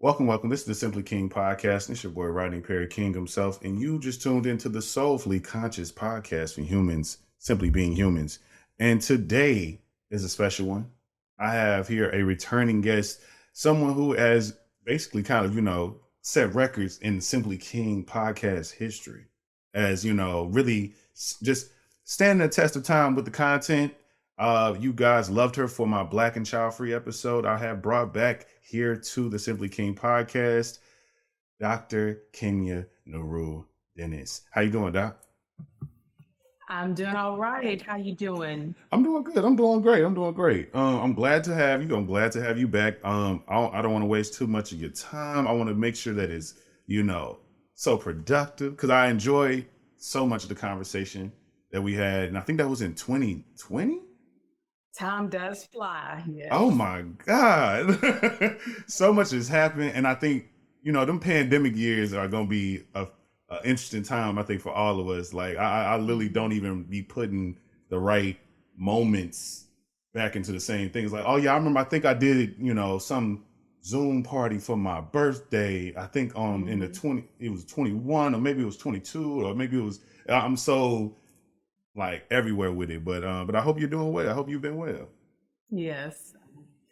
Welcome. This is the Simply King podcast. And it's your boy, Rodney Perry King himself. And you just tuned into the Soulfully Conscious podcast for humans, simply being humans. And today is a special one. I have here a returning guest, someone who has basically set records in Simply King podcast history as, really just standing the test of time with the content. You guys loved her for my Black and Child Free episode. I have brought back here to the Simply King podcast, Dr. Kimya Nuru Dennis. How you doing, Doc? I'm doing all right. How you doing? I'm doing good. I'm doing great. I'm glad to have you. I'm glad to have you back. I don't want to waste too much of your time. I want to make sure that it's, so productive because I enjoy so much of the conversation that we had. And I think that was in 2020. Time does fly. Yes. Oh my God. So much has happened. And I think, them pandemic years are going to be a interesting time, I think, for all of us. Like, I literally don't even be putting the right moments back into the same things. Like, oh yeah, I remember, I think I did, some Zoom party for my birthday. I think in the it was 21 or maybe it was 22 or maybe it was, I'm so like everywhere with it, but I hope you're doing well. I hope you've been well. Yes,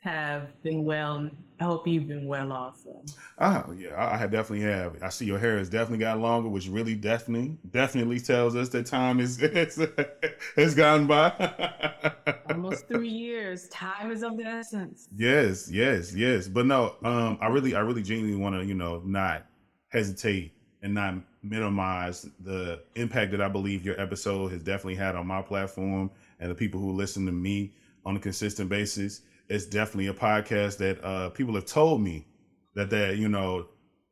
have been well. I hope you've been well also. Yeah, I definitely have. I see your hair has definitely gotten longer, which really definitely tells us that time has gone by. Almost 3 years. Time is of the essence. Yes. But no, I really genuinely want to, not hesitate and not minimize the impact that I believe your episode has definitely had on my platform and the people who listen to me on a consistent basis. It's definitely a podcast that people have told me that they,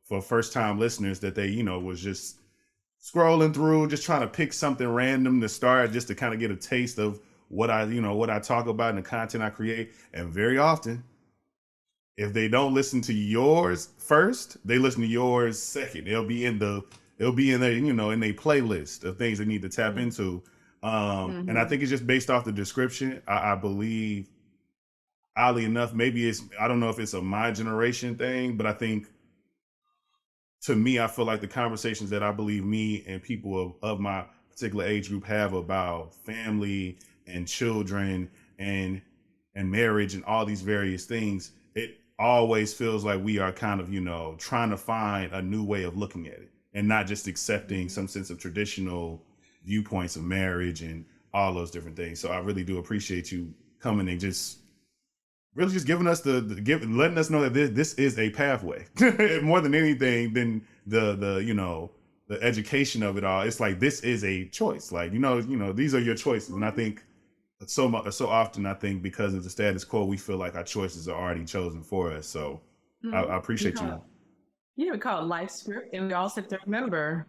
for first time listeners, that they, was just scrolling through, just trying to pick something random to start, just to kind of get a taste of what I talk about and the content I create. And very often, if they don't listen to yours first, they listen to yours second. It'll be in their, in their playlist of things they need to tap into. And I think it's just based off the description. I believe, oddly enough, maybe I don't know if it's a my generation thing, but I think to me, I feel like the conversations that I believe me and people of my particular age group have about family and children and marriage and all these various things, it always feels like we are kind of, trying to find a new way of looking at it and not just accepting some sense of traditional viewpoints of marriage and all those different things. So I really do appreciate you coming and just giving us letting us know that this is a pathway more than anything than the education of it all. It's like, this is a choice. Like, these are your choices. And I think so often, I think because of the status quo, we feel like our choices are already chosen for us. So I appreciate you. Yeah, we call it life script. And we also have to remember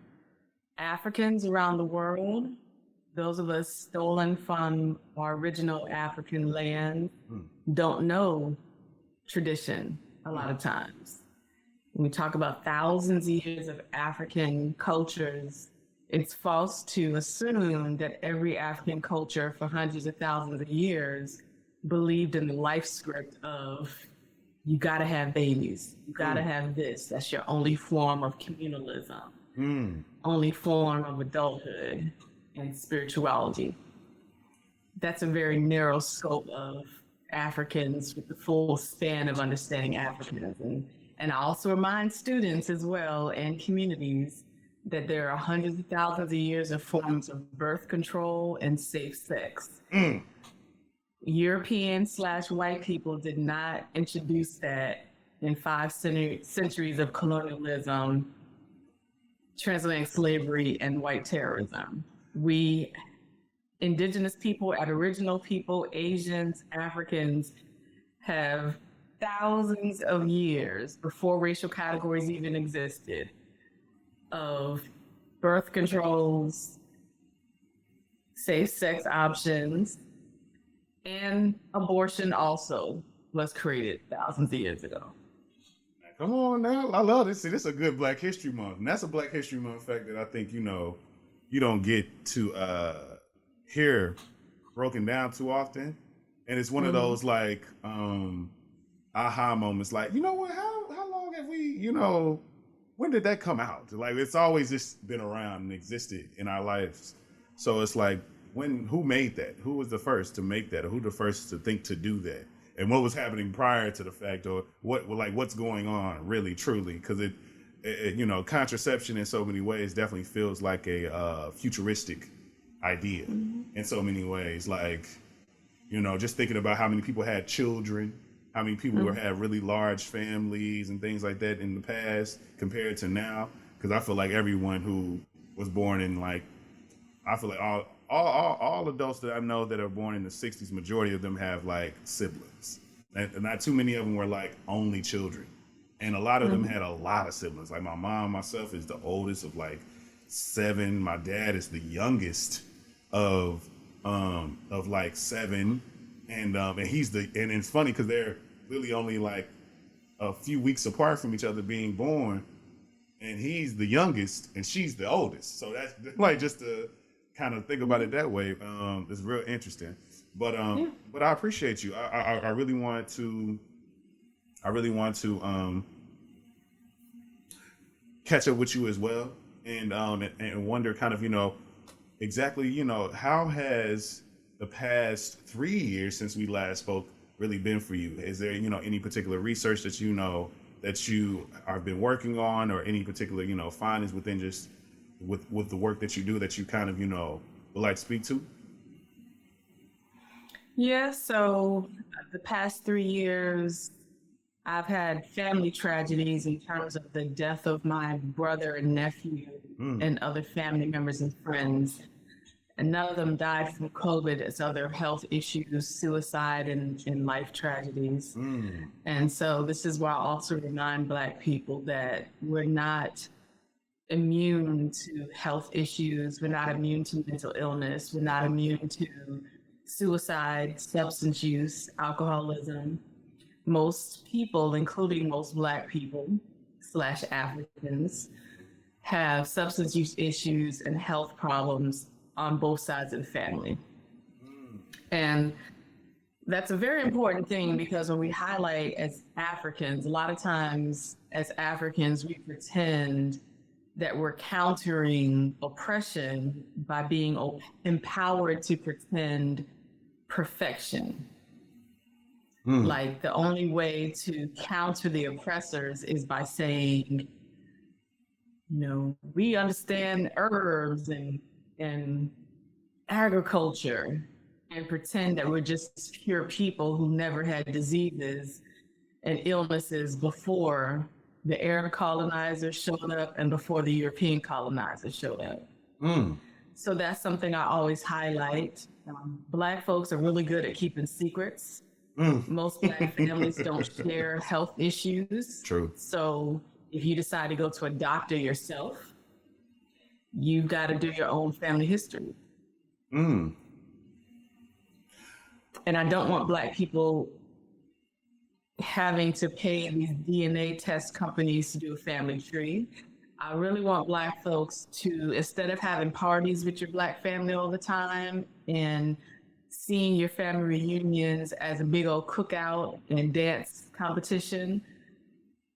Africans around the world, those of us stolen from our original African land, don't know tradition a lot of times. When we talk about thousands of years of African cultures, it's false to assume that every African culture for hundreds of thousands of years believed in the life script of, you got to have babies, you got to have this. That's your only form of communalism, only form of adulthood and spirituality. That's a very narrow scope of Africans with the full span of understanding Africanism. And I also remind students as well and communities that there are hundreds of thousands of years of forms of birth control and safe sex. European/white people did not introduce that in 5 centuries of colonialism, transatlantic slavery, and white terrorism. We, indigenous people, Aboriginal people, Asians, Africans, have thousands of years before racial categories even existed of birth controls, safe sex options, and abortion also was created thousands of years ago. Come on now. I love this. See, this is a good Black History Month. And that's a Black History Month fact that I think, you don't get to hear broken down too often. And it's one of those like aha moments, like, you know what, how long have we, when did that come out? Like, it's always just been around and existed in our lives. So it's like, who made that? Who was the first to make that? Or who the first to think to do that? And what was happening prior to the fact, or what's going on really, truly? Because it, contraception in so many ways definitely feels like a futuristic idea in so many ways. Like, just thinking about how many people had children, how many people had really large families and things like that in the past compared to now. Because I feel like everyone who was born in I feel like all adults that I know that are born in the 60s, majority of them have like siblings. And not too many of them were like only children. And a lot of them had a lot of siblings. Like my mom, myself, is the oldest of like 7. My dad is the youngest of like 7. And he's and it's funny because they're really only like a few weeks apart from each other being born. And he's the youngest and she's the oldest. So that's like, just to kind of think about it that way, it's real interesting. But I appreciate you. I really want to catch up with you as well, and wonder kind of, exactly, how has the past 3 years since we last spoke really been for you? Is there, any particular research that that you have been working on, or any particular, findings within just with the work that you do that you kind of, would like to speak to? Yeah, so the past 3 years, I've had family tragedies in terms of the death of my brother and nephew and other family members and friends. And none of them died from COVID. It's other health issues, suicide, and life tragedies. And so this is why I also remind Black people that we're not immune to health issues. We're not immune to mental illness. We're not immune to suicide, substance use, alcoholism. Most people, including most Black people / Africans, have substance use issues and health problems on both sides of the family. And that's a very important thing, because when we highlight as Africans, a lot of times as Africans, we pretend that we're countering oppression by being empowered to pretend perfection. Like the only way to counter the oppressors is by saying, we understand herbs and agriculture, and pretend that we're just pure people who never had diseases and illnesses before the Arab colonizers showed up and before the European colonizers showed up. So that's something I always highlight. Black folks are really good at keeping secrets. Most Black families don't share health issues. True. So if you decide to go to a doctor yourself, you've got to do your own family history. And I don't want Black people having to pay these DNA test companies to do a family tree. I really want Black folks to, instead of having parties with your Black family all the time and seeing your family reunions as a big old cookout and dance competition,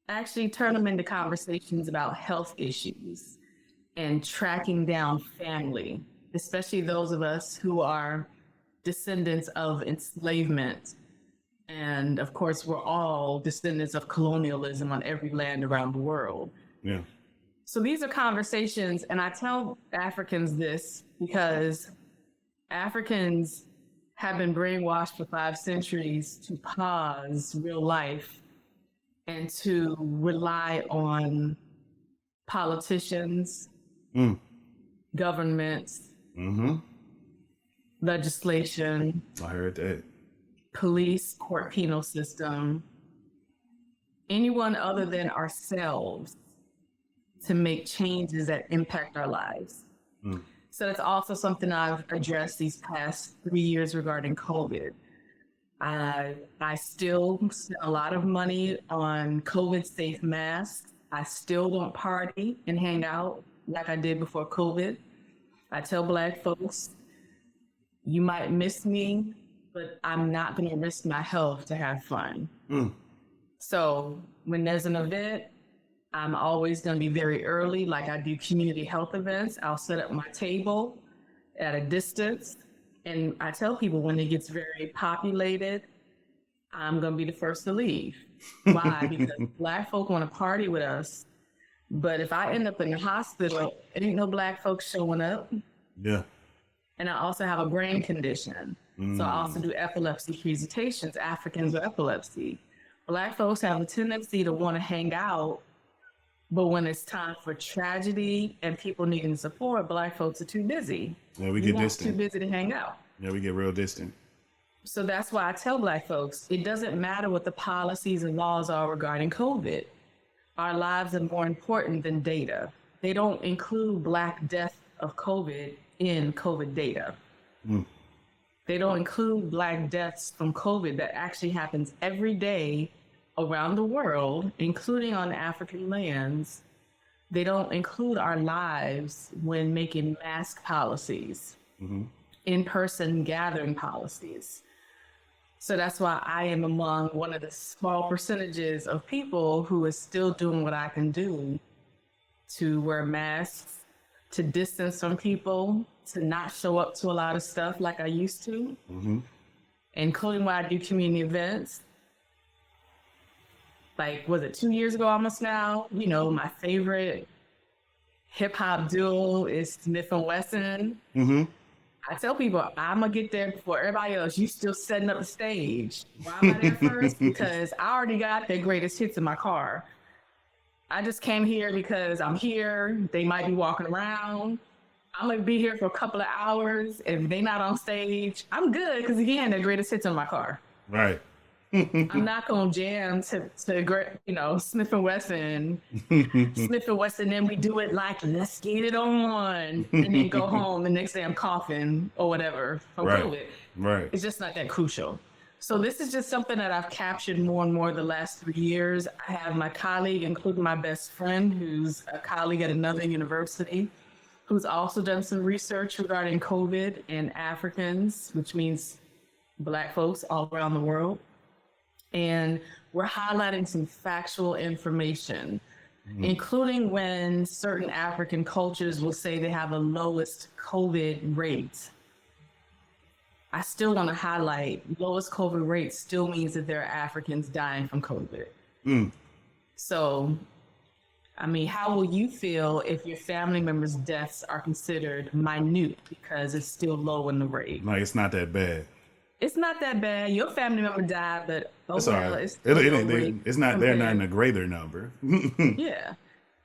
actually turn them into conversations about health issues and tracking down family, especially those of us who are descendants of enslavement. And of course, we're all descendants of colonialism on every land around the world. Yeah. So these are conversations, and I tell Africans this because Africans have been brainwashed for 5 centuries to pause real life and to rely on politicians, governments, legislation. I heard that. Police, court, penal system, anyone other than ourselves to make changes that impact our lives. So that's also something I've addressed these past 3 years regarding COVID. I still spend a lot of money on COVID-safe masks. I still don't party and hang out like I did before COVID. I tell Black folks, you might miss me, but I'm not going to risk my health to have fun. So when there's an event, I'm always going to be very early. Like I do community health events. I'll set up my table at a distance. And I tell people when it gets very populated, I'm going to be the first to leave. Why? Because Black folk want to party with us. But if I end up in the hospital, it ain't no Black folks showing up. Yeah. And I also have a brain condition. So I also do epilepsy presentations, Africans with epilepsy. Black folks have a tendency to want to hang out, but when it's time for tragedy and people needing support, Black folks are too busy. Yeah, we get distant. Too busy to hang out. Yeah, we get real distant. So that's why I tell Black folks, it doesn't matter what the policies and laws are regarding COVID. Our lives are more important than data. They don't include Black death of COVID in COVID data. They don't include Black deaths from COVID that actually happens every day around the world, including on African lands. They don't include our lives when making mask policies, in-person gathering policies. So that's why I am among one of the small percentages of people who is still doing what I can do to wear masks, to distance from people, to not show up to a lot of stuff like I used to, including when I do community events. Like, was it 2 years ago almost now? You know, my favorite hip hop duo is Smith and Wesson. I tell people, I'm gonna get there before everybody else. You still setting up the stage. Why am I there first? Because I already got their greatest hits in my car. I just came here because I'm here. They might be walking around. I'm gonna be here for a couple of hours. If they not on stage, I'm good because again, their greatest hits in my car. Right. I'm not gonna jam to Smith and Wesson. Smith and Wesson, then we do it like let's get it on, and then go home. The next day I'm coughing or whatever from COVID. Right. It's just not that crucial. So this is just something that I've captured more and more the last 3 years. I have my colleague, including my best friend, who's a colleague at another university, who's also done some research regarding COVID and Africans, which means Black folks all around the world. And we're highlighting some factual information, including when certain African cultures will say they have the lowest COVID rates. I still want to highlight lowest COVID rate still means that there are Africans dying from COVID. So, I mean, how will you feel if your family members' deaths are considered minute because it's still low in the rate? Like, it's not that bad. It's not that bad. Your family member died, but It's all right. It's not. They're not in a greater number. Yeah,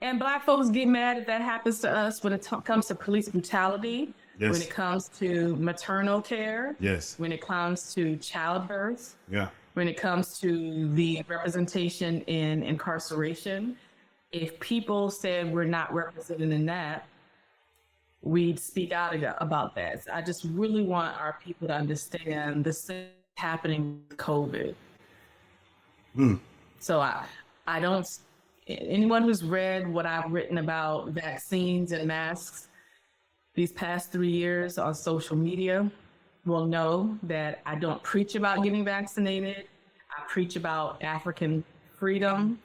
and Black folks get mad if that happens to us when it comes to police brutality. Yes. When it comes to maternal care. Yes. When it comes to childbirth. Yeah. When it comes to the representation in incarceration. If people said we're not represented in that, we'd speak out about that. So I just really want our people to understand this is happening with COVID. So I don't, anyone who's read what I've written about vaccines and masks these past 3 years on social media will know that I don't preach about getting vaccinated. I preach about African freedom.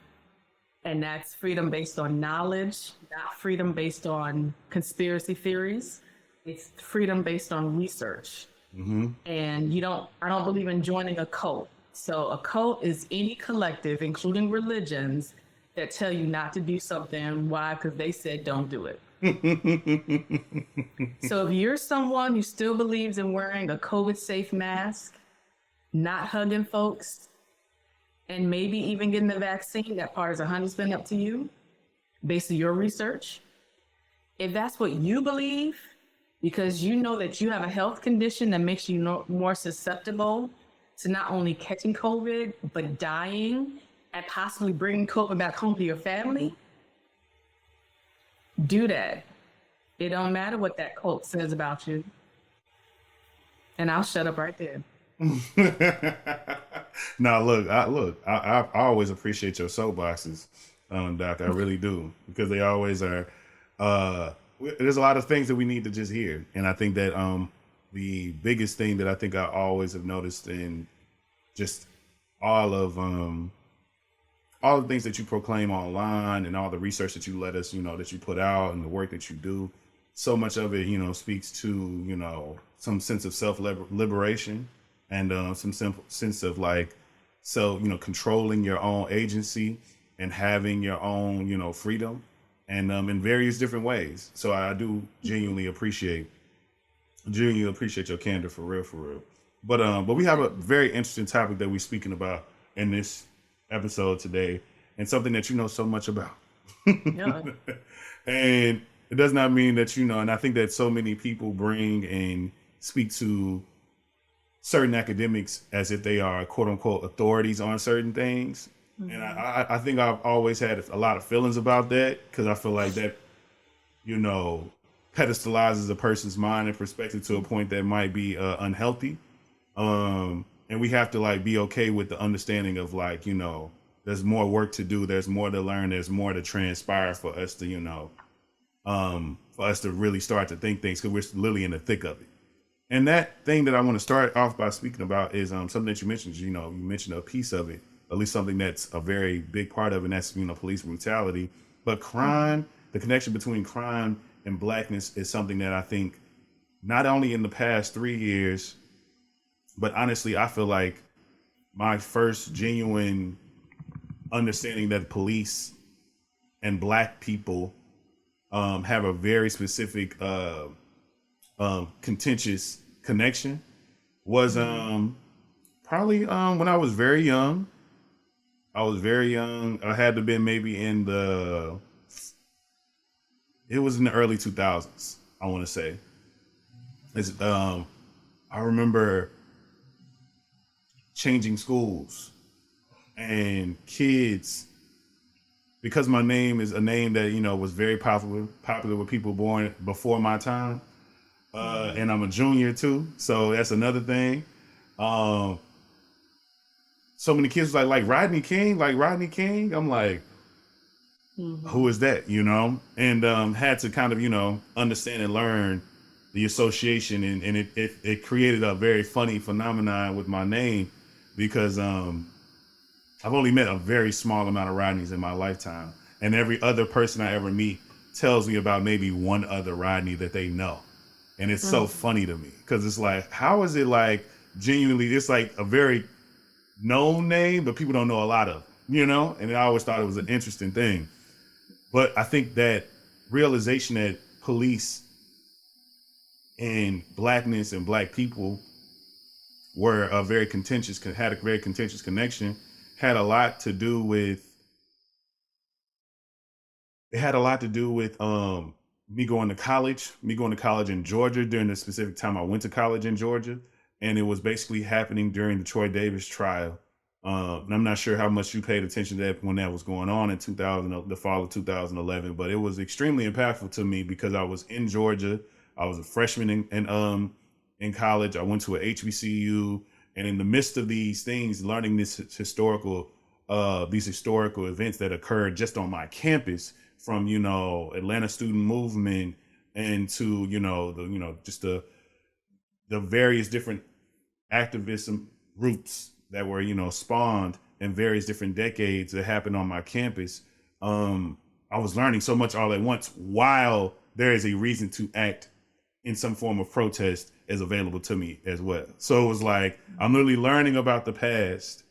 And that's freedom based on knowledge, not freedom based on conspiracy theories. It's freedom based on research. And I don't believe in joining a cult. So a cult is any collective, including religions, that tell you not to do something. Why? Because they said don't do it. So if you're someone who still believes in wearing a COVID safe mask, not hugging folks, and maybe even getting the vaccine, that part is 100% up to you, based on your research. If that's what you believe, because you know that you have a health condition that makes you more susceptible to not only catching COVID, but dying and possibly bringing COVID back home to your family, do that. It don't matter what that cult says about you. And I'll shut up right there. No, I always appreciate your soapboxes, Doc. I really do, because they always are. There's a lot of things that we need to just hear, and I think that the biggest thing that I think I always have noticed in just all of all the things that you proclaim online and all the research that you let us, that you put out and the work that you do, so much of it, speaks to, some sense of self-liberation and some simple sense of like, controlling your own agency and having your own, freedom and in various different ways. So I do genuinely appreciate your candor for real, for real. But we have a very interesting topic that we're speaking about in this episode today, and something that you know so much about. Yeah. And it does not mean that and I think that so many people bring and speak to certain academics as if they are quote unquote authorities on certain things. Mm-hmm. And I think I've always had a lot of feelings about that, because I feel like that, pedestalizes a person's mind and perspective to a point that might be unhealthy. And we have to like be okay with the understanding of like, there's more work to do. There's more to learn. There's more to transpire for us to, really start to think things, because we're literally in the thick of it. And that thing that I want to start off by speaking about is something that you mentioned. You mentioned a piece of it, at least something that's a very big part of it, and that's, police brutality. But crime, the connection between crime and Blackness is something that I think not only in the past 3 years, but honestly, I feel like my first genuine understanding that police and Black people have a very specific contentious connection was probably when I was very young. I had to have been maybe it was in the early 2000s, I want to say. I remember changing schools and kids, because my name is a name that, was very popular with people born before my time. And I'm a junior too. So that's another thing. So many kids like Rodney King. I'm like, who is that? And had to kind of, understand and learn the association. And it created a very funny phenomenon with my name, because I've only met a very small amount of Rodneys in my lifetime. And every other person I ever meet tells me about maybe one other Rodney that they know. And it's so funny to me, because it's like, how is it like genuinely, it's like a very known name, but people don't know a lot of, and I always thought it was an interesting thing. But I think that realization that police and Blackness and Black people had a very contentious connection, had a lot to do with me going to college in Georgia during the specific time I went to college in Georgia. And it was basically happening during the Troy Davis trial. And I'm not sure how much you paid attention to that when that was going on in the fall of 2011, but it was extremely impactful to me because I was in Georgia. I was a freshman in college. I went to a HBCU, and in the midst of these things, learning these historical events that occurred just on my campus, from, Atlanta student movement, and to, just the various different activism groups that were, spawned in various different decades that happened on my campus. I was learning so much all at once, while there is a reason to act in some form of protest is available to me as well. So it was like, I'm literally learning about the past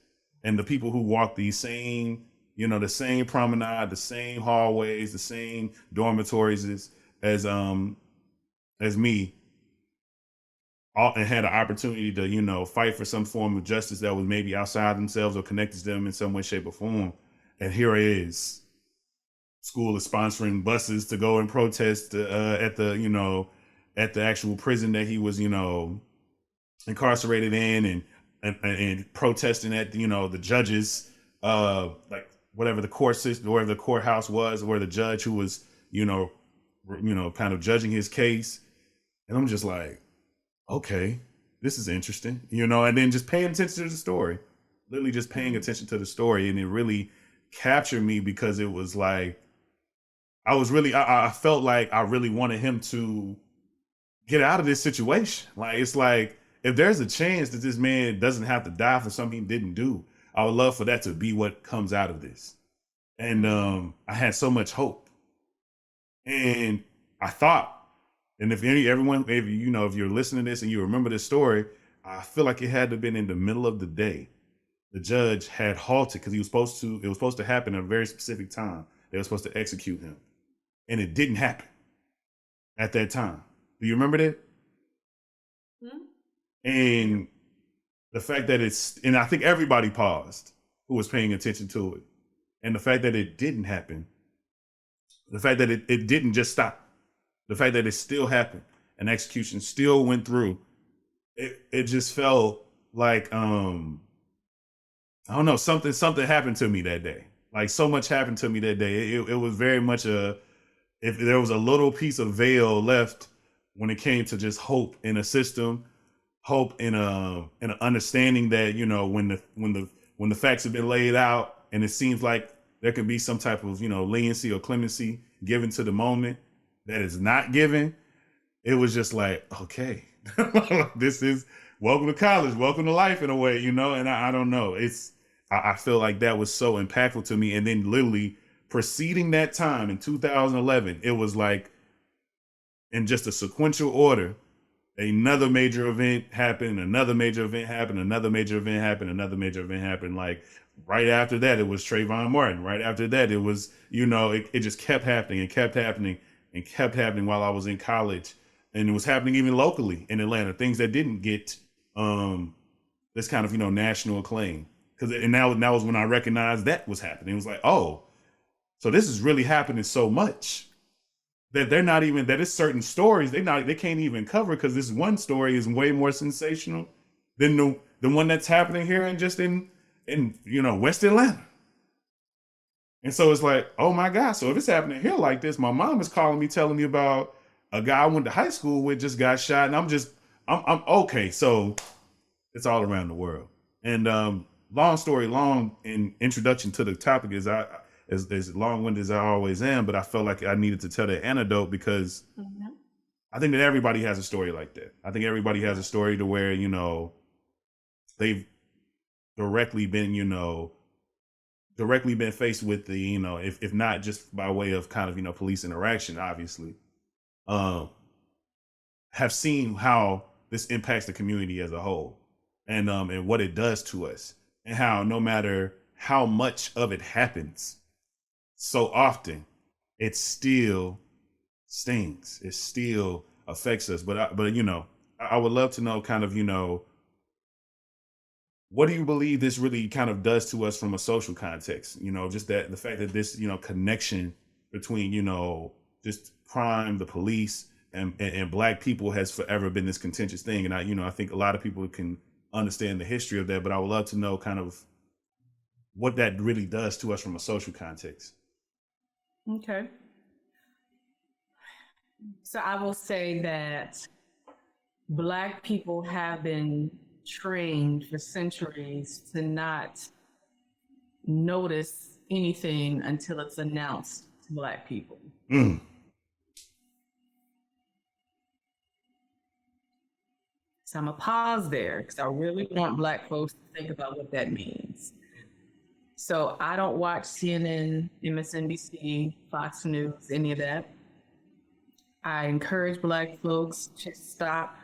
and the people who walk these same, the same promenade, the same hallways, the same dormitories as me, and had an opportunity to, fight for some form of justice that was maybe outside themselves or connected to them in some way, shape, or form. And here it is. School is sponsoring buses to go and protest at the actual prison that he was, incarcerated in, and protesting at, the judges, like whatever the court system, wherever the courthouse was, where the judge who was, kind of judging his case. And I'm just like, okay, this is interesting, and then just paying attention to the story, literally just paying attention to the story. And it really captured me, because it was like, I felt like I really wanted him to get out of this situation. Like, it's like, if there's a chance that this man doesn't have to die for something he didn't do, I would love for that to be what comes out of this. And I had so much hope. And I thought, and if everyone, maybe, you know, if you're listening to this and you remember this story, I feel like it had to have been in the middle of the day. The judge had halted because it was supposed to happen at a very specific time. They were supposed to execute him. And it didn't happen at that time. Do you remember that? Hmm? And the fact that and I think everybody paused who was paying attention to it. And the fact that it didn't happen, the fact that it didn't just stop, the fact that it still happened and execution still went through, it just felt like, I don't know, something happened to me that day. Like so much happened to me that day. It was very much if there was a little piece of veil left when it came to just hope in a system, hope in an understanding that, you know, when the facts have been laid out and it seems like there can be some type of, you know, leniency or clemency given to the moment that is not given, it was just like, okay, this is welcome to college, welcome to life in a way, you know. And I don't know, I feel like that was so impactful to me. And then literally preceding that time in 2011, it was like in just a sequential order, another major event happened, another major event happened, another major event happened, another major event happened. Like right after that, it was Trayvon Martin. Right after that, it was, you know, it just kept happening and kept happening and kept happening while I was in college. And it was happening even locally in Atlanta, things that didn't get this kind of, you know, national acclaim. And that was when I recognized that was happening. It was like, oh, so this is really happening so much that they're not even, that it's certain stories they can't even cover because this one story is way more sensational than the one that's happening here and just in you know, West Atlanta. And so it's like, oh my God, so if it's happening here like this, my mom is calling me telling me about a guy I went to high school with just got shot, and I'm okay. So it's all around the world. And long story long, in introduction to the topic is as long-winded as I always am, but I felt like I needed to tell that anecdote because I think that everybody has a story like that. I think everybody has a story to where, you know, they've directly been, you know, faced with the, you know, if not just by way of kind of, you know, police interaction, obviously, have seen how this impacts the community as a whole, and what it does to us, and how no matter how much of it happens, so often it still stings. It still affects us. But you know, I would love to know kind of, you know, what do you believe this really kind of does to us from a social context? You know, just that the fact that this, you know, connection between, you know, just crime, the police, and Black people has forever been this contentious thing. And I think a lot of people can understand the history of that, but I would love to know kind of what that really does to us from a social context. Okay. So I will say that Black people have been trained for centuries to not notice anything until it's announced to Black people. Mm. So I'm gonna pause there because I really want Black folks to think about what that means. So I don't watch CNN, MSNBC, Fox News, any of that. I encourage Black folks to stop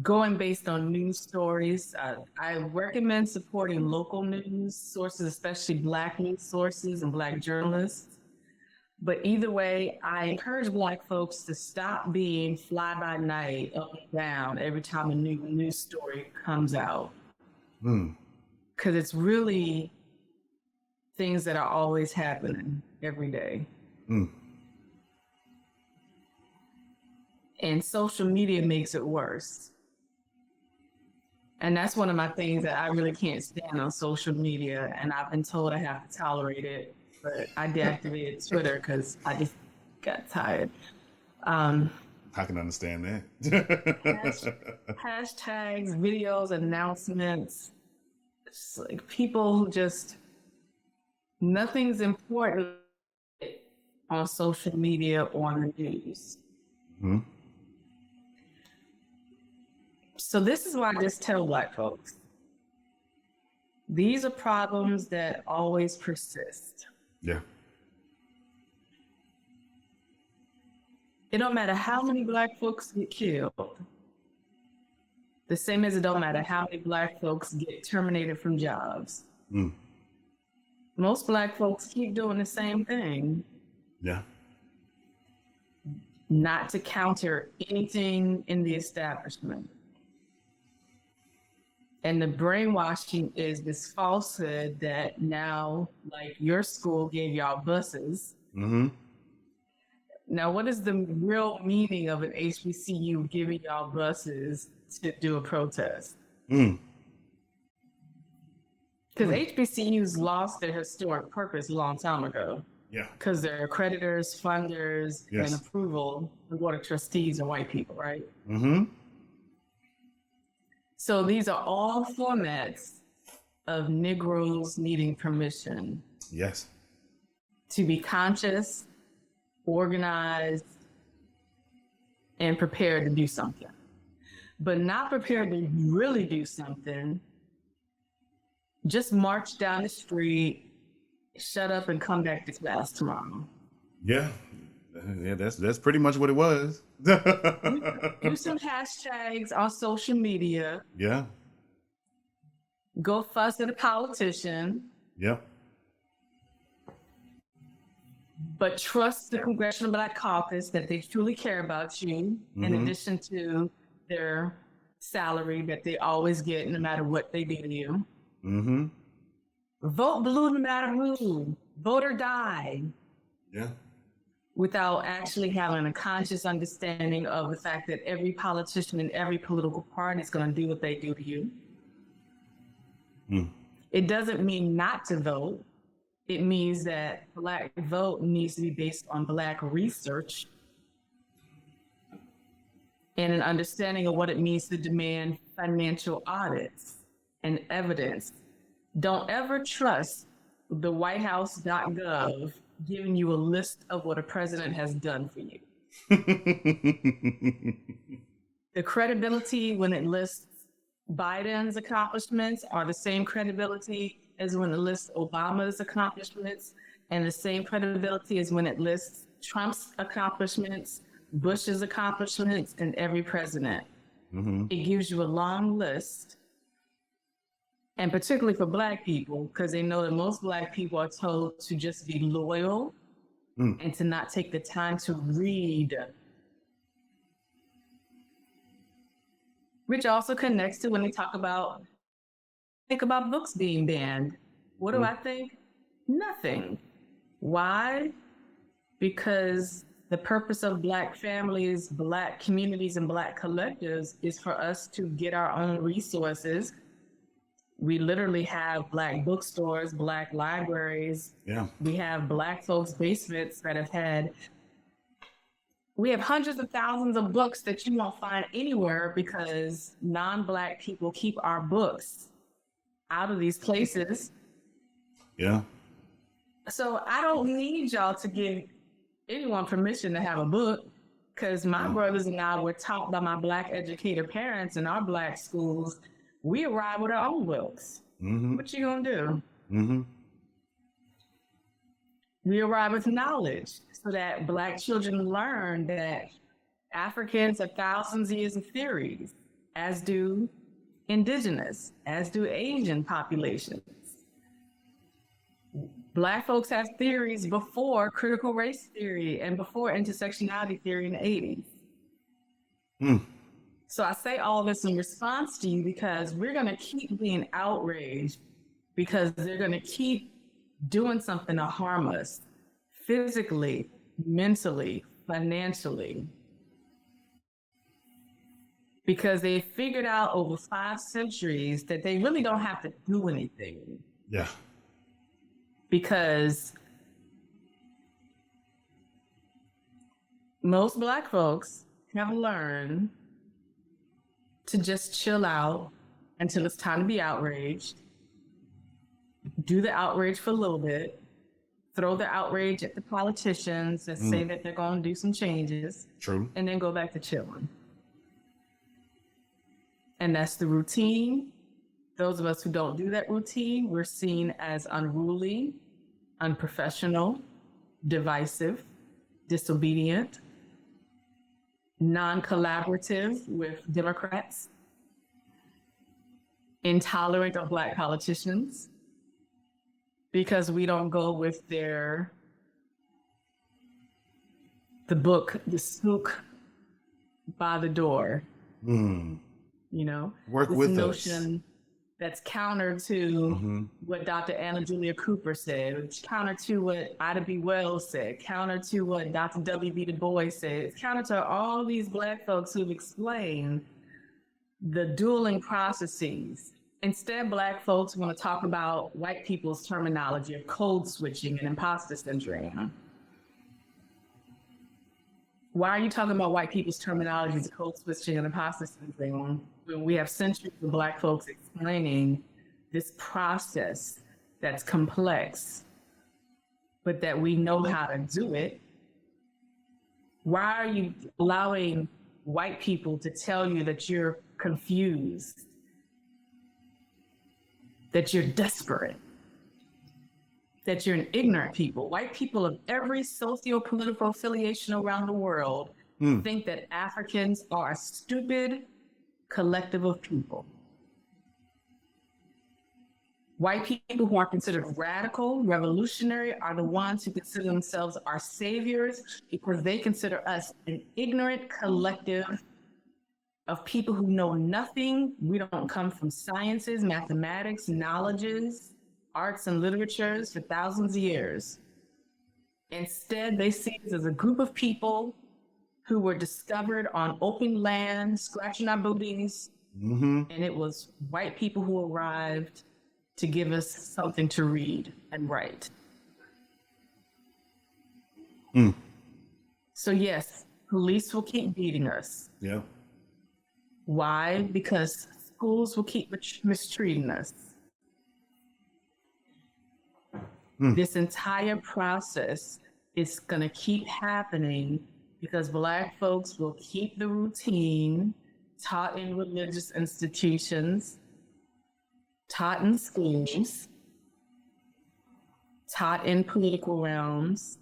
going based on news stories. I recommend supporting local news sources, especially Black news sources and Black journalists. But either way, I encourage Black folks to stop being fly by night, up and down every time a new news story comes out. Because it's really things that are always happening every day. And social media makes it worse. And that's one of my things that I really can't stand on social media. And I've been told I have to tolerate it, but I deactivated Twitter because I just got tired. I can understand that. Hashtags, videos, announcements. It's like people who just, nothing's important on social media or on the news. So this is why I just tell Black folks, These are problems that always persist. Yeah. It don't matter how many Black folks get killed. The same as it don't matter how many Black folks get terminated from jobs. Mm. Most Black folks keep doing the same thing. Yeah. Not to counter anything in the establishment. And the brainwashing is this falsehood that now, like, your school gave y'all buses. Mm-hmm. Now, what is the real meaning of an HBCU giving y'all buses to do a protest? Mm. Because HBCUs lost their historic purpose a long time ago. Yeah. Because their accreditors, funders, Yes. and approval, the board of trustees are white people, right? Mm-hmm. So these are all formats of Negroes needing permission Yes. to be conscious, organized, and prepared to do something. But not prepared to really do something, just march down the street, shut up, and come back to class tomorrow. Yeah. Yeah, that's pretty much what it was. Do some hashtags on social media. Yeah. Go fuss at a politician. Yeah. But trust the Congressional Black Caucus that they truly care about you, in addition to their salary that they always get no matter what they do to you. Mm-hmm. Vote blue no matter who. Vote or die. Yeah. Without actually having a conscious understanding of the fact that every politician in every political party is going to do what they do to you. Mm. It doesn't mean not to vote. It means that Black vote needs to be based on Black research and an understanding of what it means to demand financial audits and evidence. Don't ever trust the whitehouse.gov giving you a list of what a president has done for you. The credibility when it lists Biden's accomplishments are the same credibility as when it lists Obama's accomplishments, and the same credibility as when it lists Trump's accomplishments, Bush's accomplishments, and every president. Mm-hmm. It gives you a long list. And particularly for Black people, because they know that most Black people are told to just be loyal and to not take the time to read. Which also connects to when they think about books being banned. What do I think? Nothing. Why? Because the purpose of Black families, Black communities, and Black collectives is for us to get our own resources. We literally have Black bookstores, Black libraries. Yeah. We have Black folks' basements that we have hundreds of thousands of books that you won't find anywhere because non-Black people keep our books out of these places. Yeah. So I don't need y'all to give anyone permission to have a book, because my brothers and I were taught by my Black educator parents in our Black schools. We arrive with our own books. Mm-hmm. What you gonna do? Mm-hmm. We arrive with knowledge so that Black children learn that Africans have thousands of years of theories, as do Indigenous, as do Asian populations. Black folks have theories before critical race theory and before intersectionality theory in the 80s. Mm. So I say all this in response to you because we're going to keep being outraged because they're going to keep doing something to harm us physically, mentally, financially. Because they figured out over 5 centuries that they really don't have to do anything. Yeah. Because most Black folks have learned to just chill out until it's time to be outraged, do the outrage for a little bit, throw the outrage at the politicians and say that they're going to do some changes. True. And then go back to chilling. And that's the routine, those of us who don't do that routine, we're seen as unruly, unprofessional, divisive, disobedient, non-collaborative with Democrats, intolerant of Black politicians, because we don't go with the spook by the door. You know, Work this with notion us. that's counter to what Dr. Anna Julia Cooper said, it's counter to what Ida B. Wells said, counter to what Dr. W.B. Du Bois said. It's counter to all these Black folks who've explained the dueling processes. Instead, Black folks want to talk about white people's terminology of code switching and imposter syndrome. Why are you talking about white people's terminologies of code switching and imposter syndrome when we have centuries of Black folks explaining this process that's complex, but that we know how to do it? Why are you allowing white people to tell you that you're confused, that you're desperate, that you're an ignorant people? White people of every socio-political affiliation around the world think that Africans are a stupid collective of people. White people who are considered radical, revolutionary, are the ones who consider themselves our saviors because they consider us an ignorant collective of people who know nothing. We don't come from sciences, mathematics, knowledges, arts, and literatures for thousands of years. Instead, they see us as a group of people who were discovered on open land, scratching our booties, and it was white people who arrived to give us something to read and write. So yes, police will keep beating us. Yeah. Why? Because schools will keep mistreating us. This entire process is going to keep happening because Black folks will keep the routine taught in religious institutions, taught in schools, taught in political realms.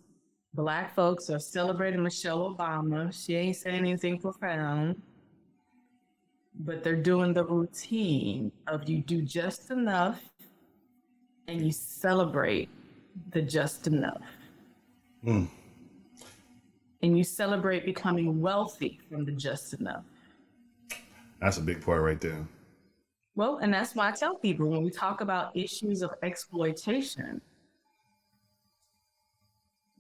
Black folks are celebrating Michelle Obama. She ain't saying anything profound, but they're doing the routine of you do just enough and you celebrate the just enough. And you celebrate becoming wealthy from the just enough. That's a big part right there. Well, and that's why I tell people when we talk about issues of exploitation,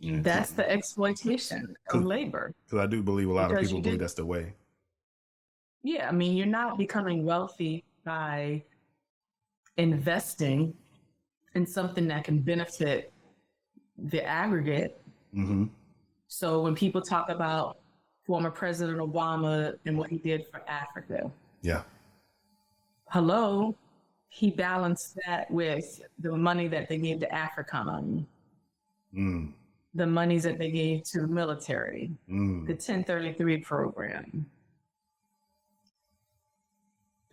that's the exploitation of labor. Because I do believe a lot of Because people believe that's the way. Yeah, I mean, you're not becoming wealthy by investing in something that can benefit the aggregate. So when people talk about former President Obama and what he did for Africa, hello, he balanced that with the money that they gave to AFRICOM, the monies that they gave to the military, the 1033 program.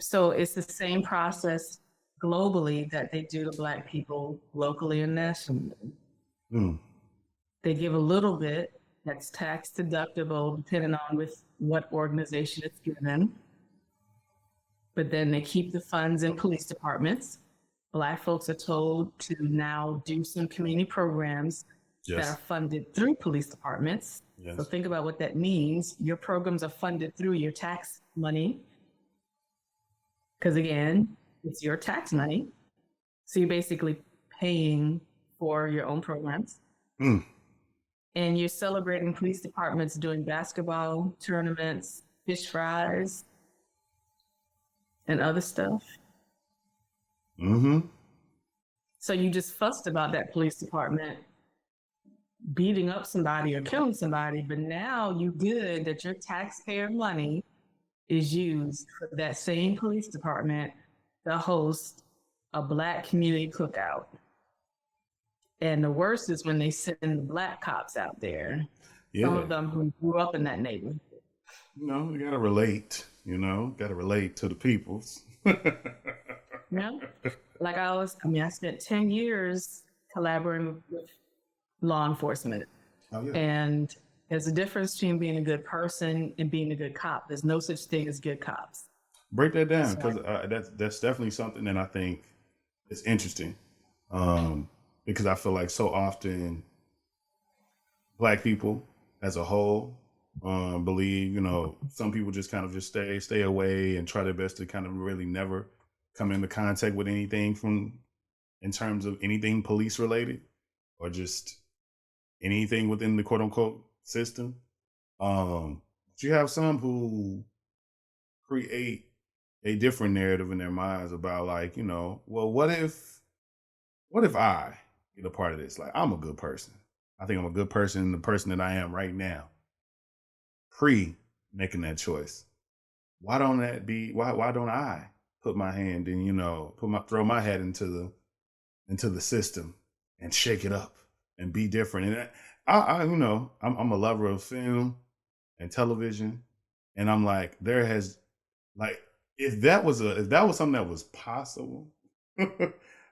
So it's the same process globally that they do to Black people locally and nationally. They give a little bit that's tax deductible depending on with what organization it's given. But then they keep the funds in police departments. Black folks are told to now do some community programs that are funded through police departments. So think about what that means. Your programs are funded through your tax money. Because again, it's your tax money. So you're basically paying for your own programs. And you're celebrating police departments doing basketball tournaments, fish fries, and other stuff. So you just fussed about that police department beating up somebody or killing somebody, but now you good that your taxpayer money is used for that same police department to host a Black community cookout. And the worst is when they send the Black cops out there. Some of them who grew up in that neighborhood. You gotta relate, gotta relate to the peoples. Yeah. Like I spent 10 years collaborating with law enforcement. Oh yeah. And there's a difference between being a good person and being a good cop. There's no such thing as good cops. Break that down, So, because that's definitely something that I think is interesting. Because I feel like so often Black people as a whole believe, some people just kind of just stay away and try their best to kind of really never come into contact with anything in terms of anything police related or just anything within the quote unquote system. But you have some who create a different narrative in their minds about like, well, what if I get a part of this? Like, I'm a good person. I think I'm a good person, the person that I am right now, pre making that choice. Why don't I put my hand and, throw my head into the system and shake it up and be different? And I'm a lover of film and television. And I'm like, if that was something that was possible,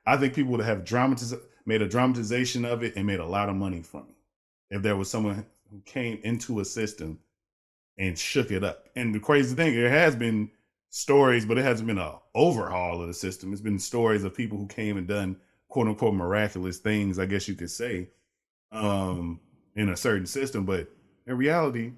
I think people would have made a dramatization of it and made a lot of money from it. If there was someone who came into a system and shook it up. And the crazy thing, there has been stories, but it hasn't been an overhaul of the system. It's been stories of people who came and done quote unquote miraculous things, I guess you could say, in a certain system. But in reality,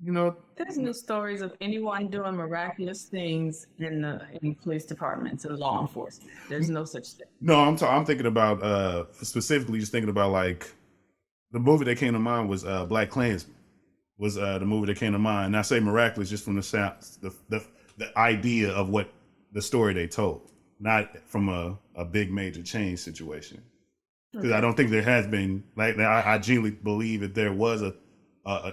there's no stories of anyone doing miraculous things in police departments and law enforcement. There's no such thing. No, I'm thinking about specifically just thinking about like the movie that came to mind was Black Klansman was the movie that came to mind. And I say miraculous just from the sound, the idea of what the story they told, not from a big major change situation. Because I don't think there has been, like, I genuinely believe that there was a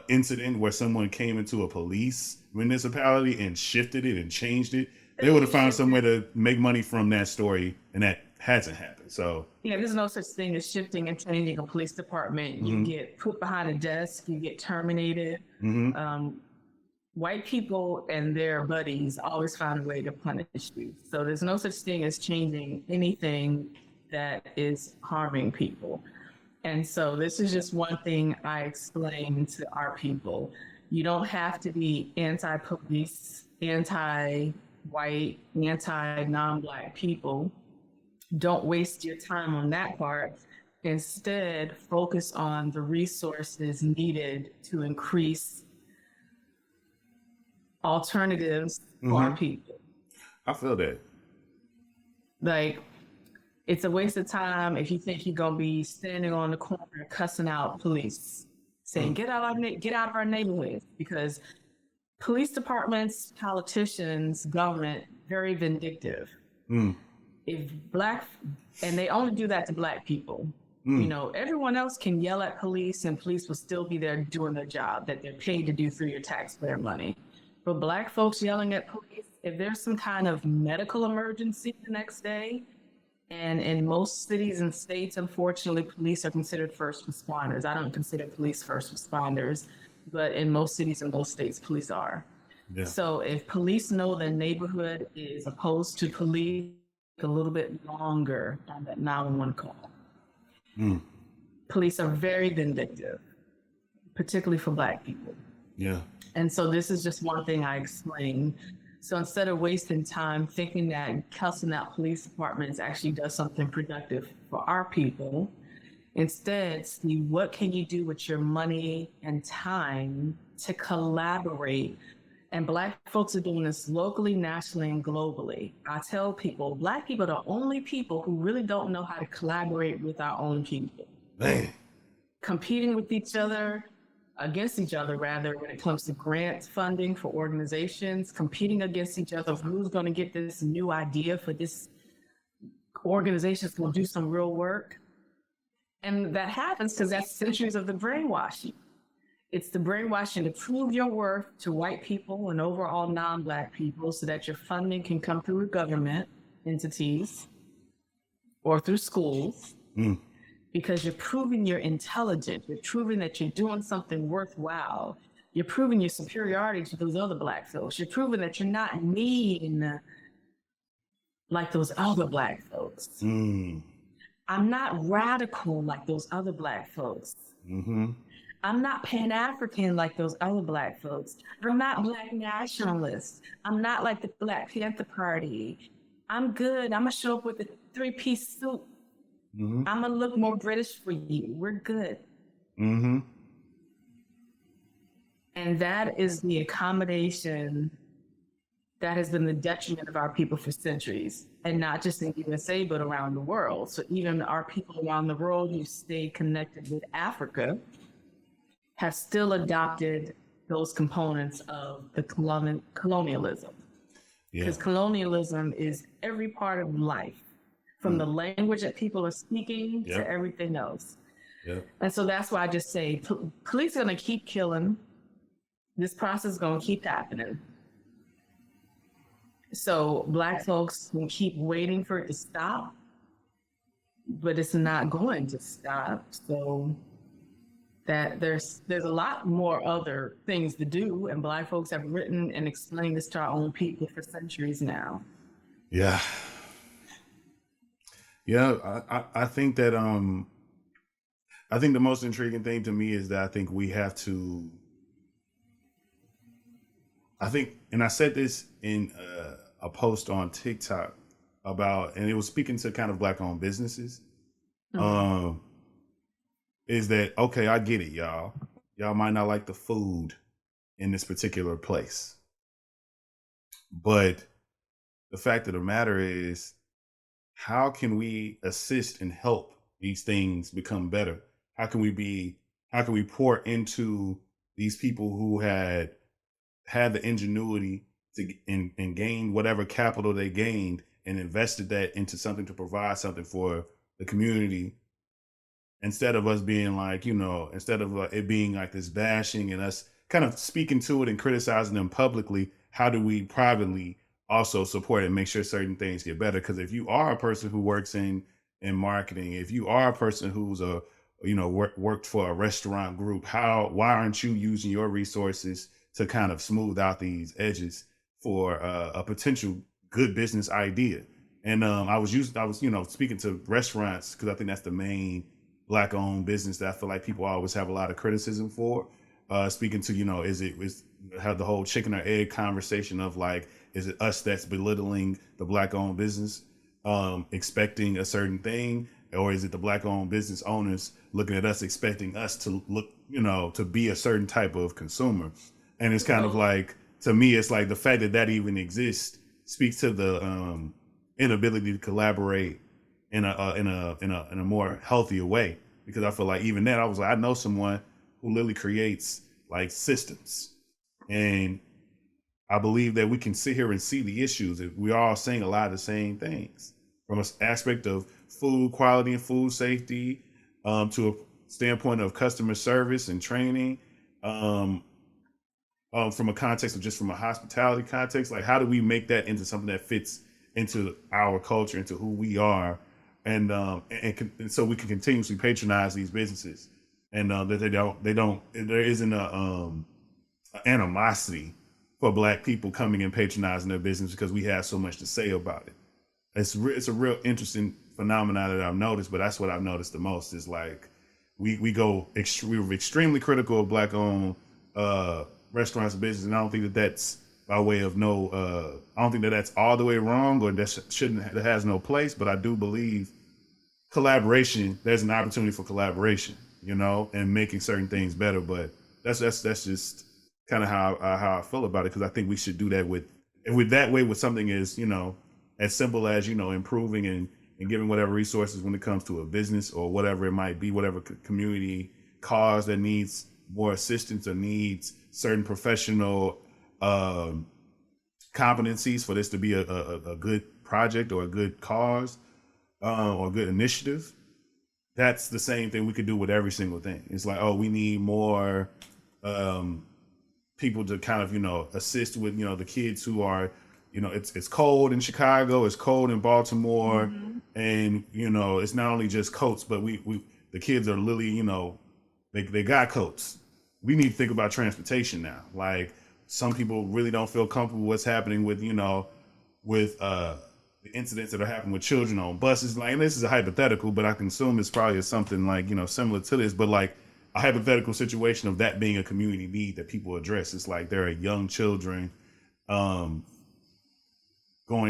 incident where someone came into a police municipality and shifted it and changed it. They would have found some way to make money from that story, and that hasn't happened. So there's no such thing as shifting and changing a police department. You get put behind a desk, you get terminated. White people and their buddies always find a way to punish you. So there's no such thing as changing anything that is harming people. And so this is just one thing I explain to our people. You don't have to be anti-police, anti-white, anti-non-Black people. Don't waste your time on that part. Instead, focus on the resources needed to increase alternatives for our people. I feel that. Like, it's a waste of time if you think you're gonna be standing on the corner cussing out police, saying get out of our neighborhoods, because police departments, politicians, government, very vindictive. If and they only do that to Black people. Everyone else can yell at police and police will still be there doing their job that they're paid to do through your taxpayer money. But Black folks yelling at police, if there's some kind of medical emergency the next day, and in most cities and states, unfortunately, police are considered first responders. I don't consider police first responders, but in most cities and most states, police are. Yeah. So if police know the neighborhood is opposed to police, a little bit longer on that 911 call. Police are very vindictive, particularly for Black people. Yeah. And so this is just one thing I explain. So instead of wasting time thinking that cussing out police departments actually does something productive for our people, instead see what can you do with your money and time to collaborate. And Black folks are doing this locally, nationally, and globally. I tell people, Black people are the only people who really don't know how to collaborate with our own people. Man. Competing with each other, against each other, rather, when it comes to grant funding for organizations, competing against each other, who's going to get this new idea for this organization that's going to do some real work. And that happens because that's centuries of the brainwashing. It's the brainwashing to prove your worth to white people and overall non-Black people so that your funding can come through government entities or through schools. Because you're proving you're intelligent, you're proving that you're doing something worthwhile, you're proving your superiority to those other Black folks, you're proving that you're not mean like those other Black folks. Mm. I'm not radical like those other Black folks. Mm-hmm. I'm not Pan-African like those other Black folks. I'm not Black nationalist. I'm not like the Black Panther Party. I'm good. I'm going to show up with a 3-piece suit. Mm-hmm. I'm going to look more British for you. We're good. Mm-hmm. And that is the accommodation that has been the detriment of our people for centuries, and not just in the USA, but around the world. So even our people around the world who stay connected with Africa have still adopted those components of the colonialism. Yeah. Because colonialism is every part of life, from the language that people are speaking to everything else. Yep. And so that's why I just say police are going to keep killing. This process is going to keep happening. So Black folks will keep waiting for it to stop, but it's not going to stop. So that there's a lot more other things to do, and Black folks have written and explained this to our own people for centuries now. Yeah. Yeah, I think that I think the most intriguing thing to me is that I think we have to, and I said this in a post on TikTok about, and it was speaking to kind of Black-owned businesses, is that, okay, I get it, y'all. Y'all might not like the food in this particular place. But the fact of the matter is, how can we assist and help these things become better? How can we pour into these people who had the ingenuity to and gain whatever capital they gained and invested that into something to provide something for the community, instead of us being like, instead of it being like this bashing and us kind of speaking to it and criticizing them publicly, how do we privately also support it and make sure certain things get better? Because if you are a person who works in marketing, if you are a person who's worked for a restaurant group, why aren't you using your resources to kind of smooth out these edges for a potential good business idea? And I was speaking to restaurants because I think that's the main Black-owned business that I feel like people always have a lot of criticism for. Speaking to, is have the whole chicken or egg conversation of like, is it us that's belittling the Black-owned business, expecting a certain thing, or is it the Black-owned business owners looking at us expecting us to look, to be a certain type of consumer? And it's kind of like, to me, it's like the fact that even exists speaks to the inability to collaborate in a more healthier way. Because I feel like even then, I was like, I know someone who literally creates like systems, and I believe that we can sit here and see the issues. We're all saying a lot of the same things from an aspect of food quality and food safety, to a standpoint of customer service and training, from a context of just from a hospitality context. Like, how do we make that into something that fits into our culture, into who we are, and so we can continuously patronize these businesses, and that there isn't a animosity for Black people coming and patronizing their business because we have so much to say about it. It's a real interesting phenomenon that I've noticed, but that's what I've noticed the most is like we were extremely critical of Black-owned restaurants and business, and I don't think that's by way of I don't think that's all the way wrong, or that has no place. But I do believe collaboration. There's an opportunity for collaboration, and making certain things better. But that's just kind of how I feel about it, because I think we should do that with something as as simple as improving and giving whatever resources when it comes to a business or whatever it might be, whatever community cause that needs more assistance or needs certain professional competencies for this to be a good project or a good cause or a good initiative. That's the same thing we could do with every single thing. It's like, oh, we need more people to kind of assist with the kids who are it's cold in Chicago, it's cold in Baltimore, and it's not only just coats, but the kids are literally they got coats. We need to think about transportation now. Like, some people really don't feel comfortable with what's happening with the incidents that are happening with children on buses. Like, and this is a hypothetical, but I can assume it's probably something like, you know, similar to this, but like a hypothetical situation of that being a community need that people address. It's like there are young children going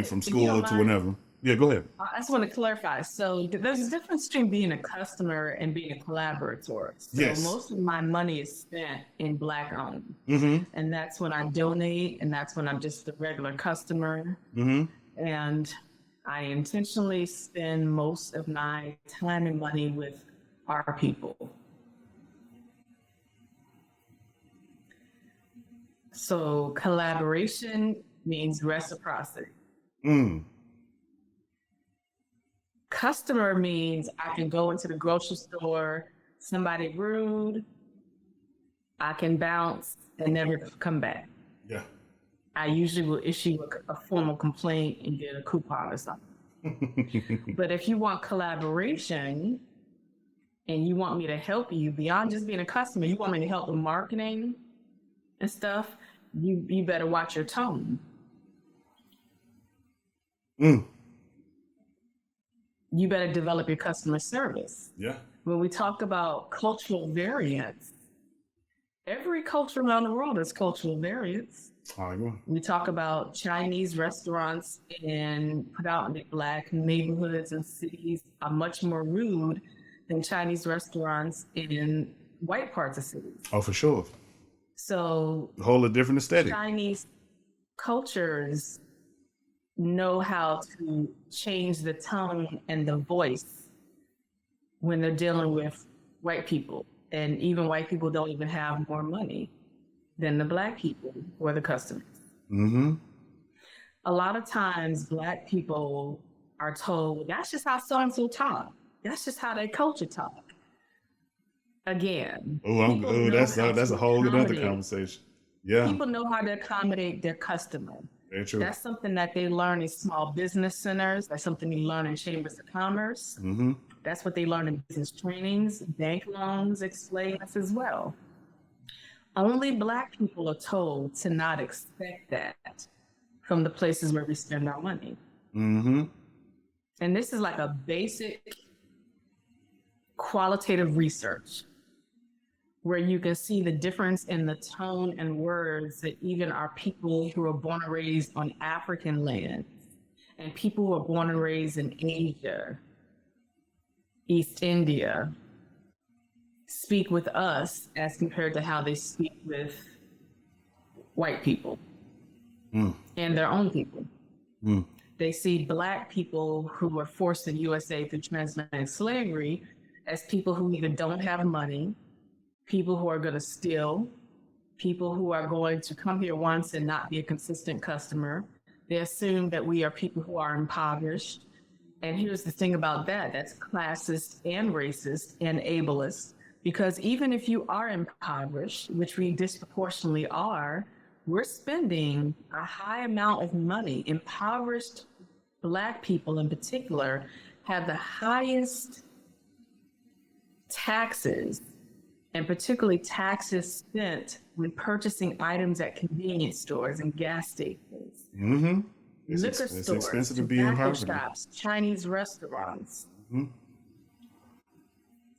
from If you school don't to mind, whatever. Yeah, go ahead. I just want to clarify. So there's a difference between being a customer and being a collaborator. So Yes. most of my money is spent in Black owned, Mm-hmm. and that's when I donate, and that's when I'm just a regular customer. Mm-hmm. And I intentionally spend most of my time and money with our people. So collaboration means reciprocity. Mm. Customer means I can go into the grocery store, somebody rude, I can bounce and never come back. Yeah. I usually will issue a formal complaint and get a coupon or something. But if you want collaboration and you want me to help you beyond just being a customer, you want me to help with marketing and stuff, you better watch your tone. Mm. You better develop your customer service. Yeah. When we talk about cultural variance, every culture around the world is cultural variance. I agree. We talk about Chinese restaurants in predominantly Black neighborhoods and cities are much more rude than Chinese restaurants in white parts of cities. Oh, for sure. So A whole different aesthetic. Chinese cultures know how to change the tone and the voice when they're dealing with white people. And even white people don't even have more money than the Black people or the customers. Mm-hmm. A lot of times Black people are told, that's just how so-and-so talk. That's just how their culture talk. Again, That's a whole other conversation. Yeah. People know how to accommodate their customer. Very true. That's something that they learn in small business centers. That's something they learn in chambers of commerce. Mm-hmm. That's what they learn in business trainings. Bank loans explain this as well. Only Black people are told to not expect that from the places where we spend our money. Mm-hmm. And this is like a basic qualitative research where you can see the difference in the tone and words that even our people who are born and raised on African lands and people who are born and raised in Asia, East India, speak with us as compared to how they speak with white people and their own people. Mm. They see Black people who were forced in USA through transatlantic slavery as people who either don't have money, people who are going to steal, people who are going to come here once and not be a consistent customer. They assume that we are people who are impoverished. And here's the thing about that, that's classist and racist and ableist, because even if you are impoverished, which we disproportionately are, we're spending a high amount of money. Impoverished Black people in particular have the highest taxes, and particularly taxes spent when purchasing items at convenience stores and gas stations. Mm-hmm. Liquor It's stores, expensive to be in tobacco poverty. shops, Chinese restaurants. Mm-hmm.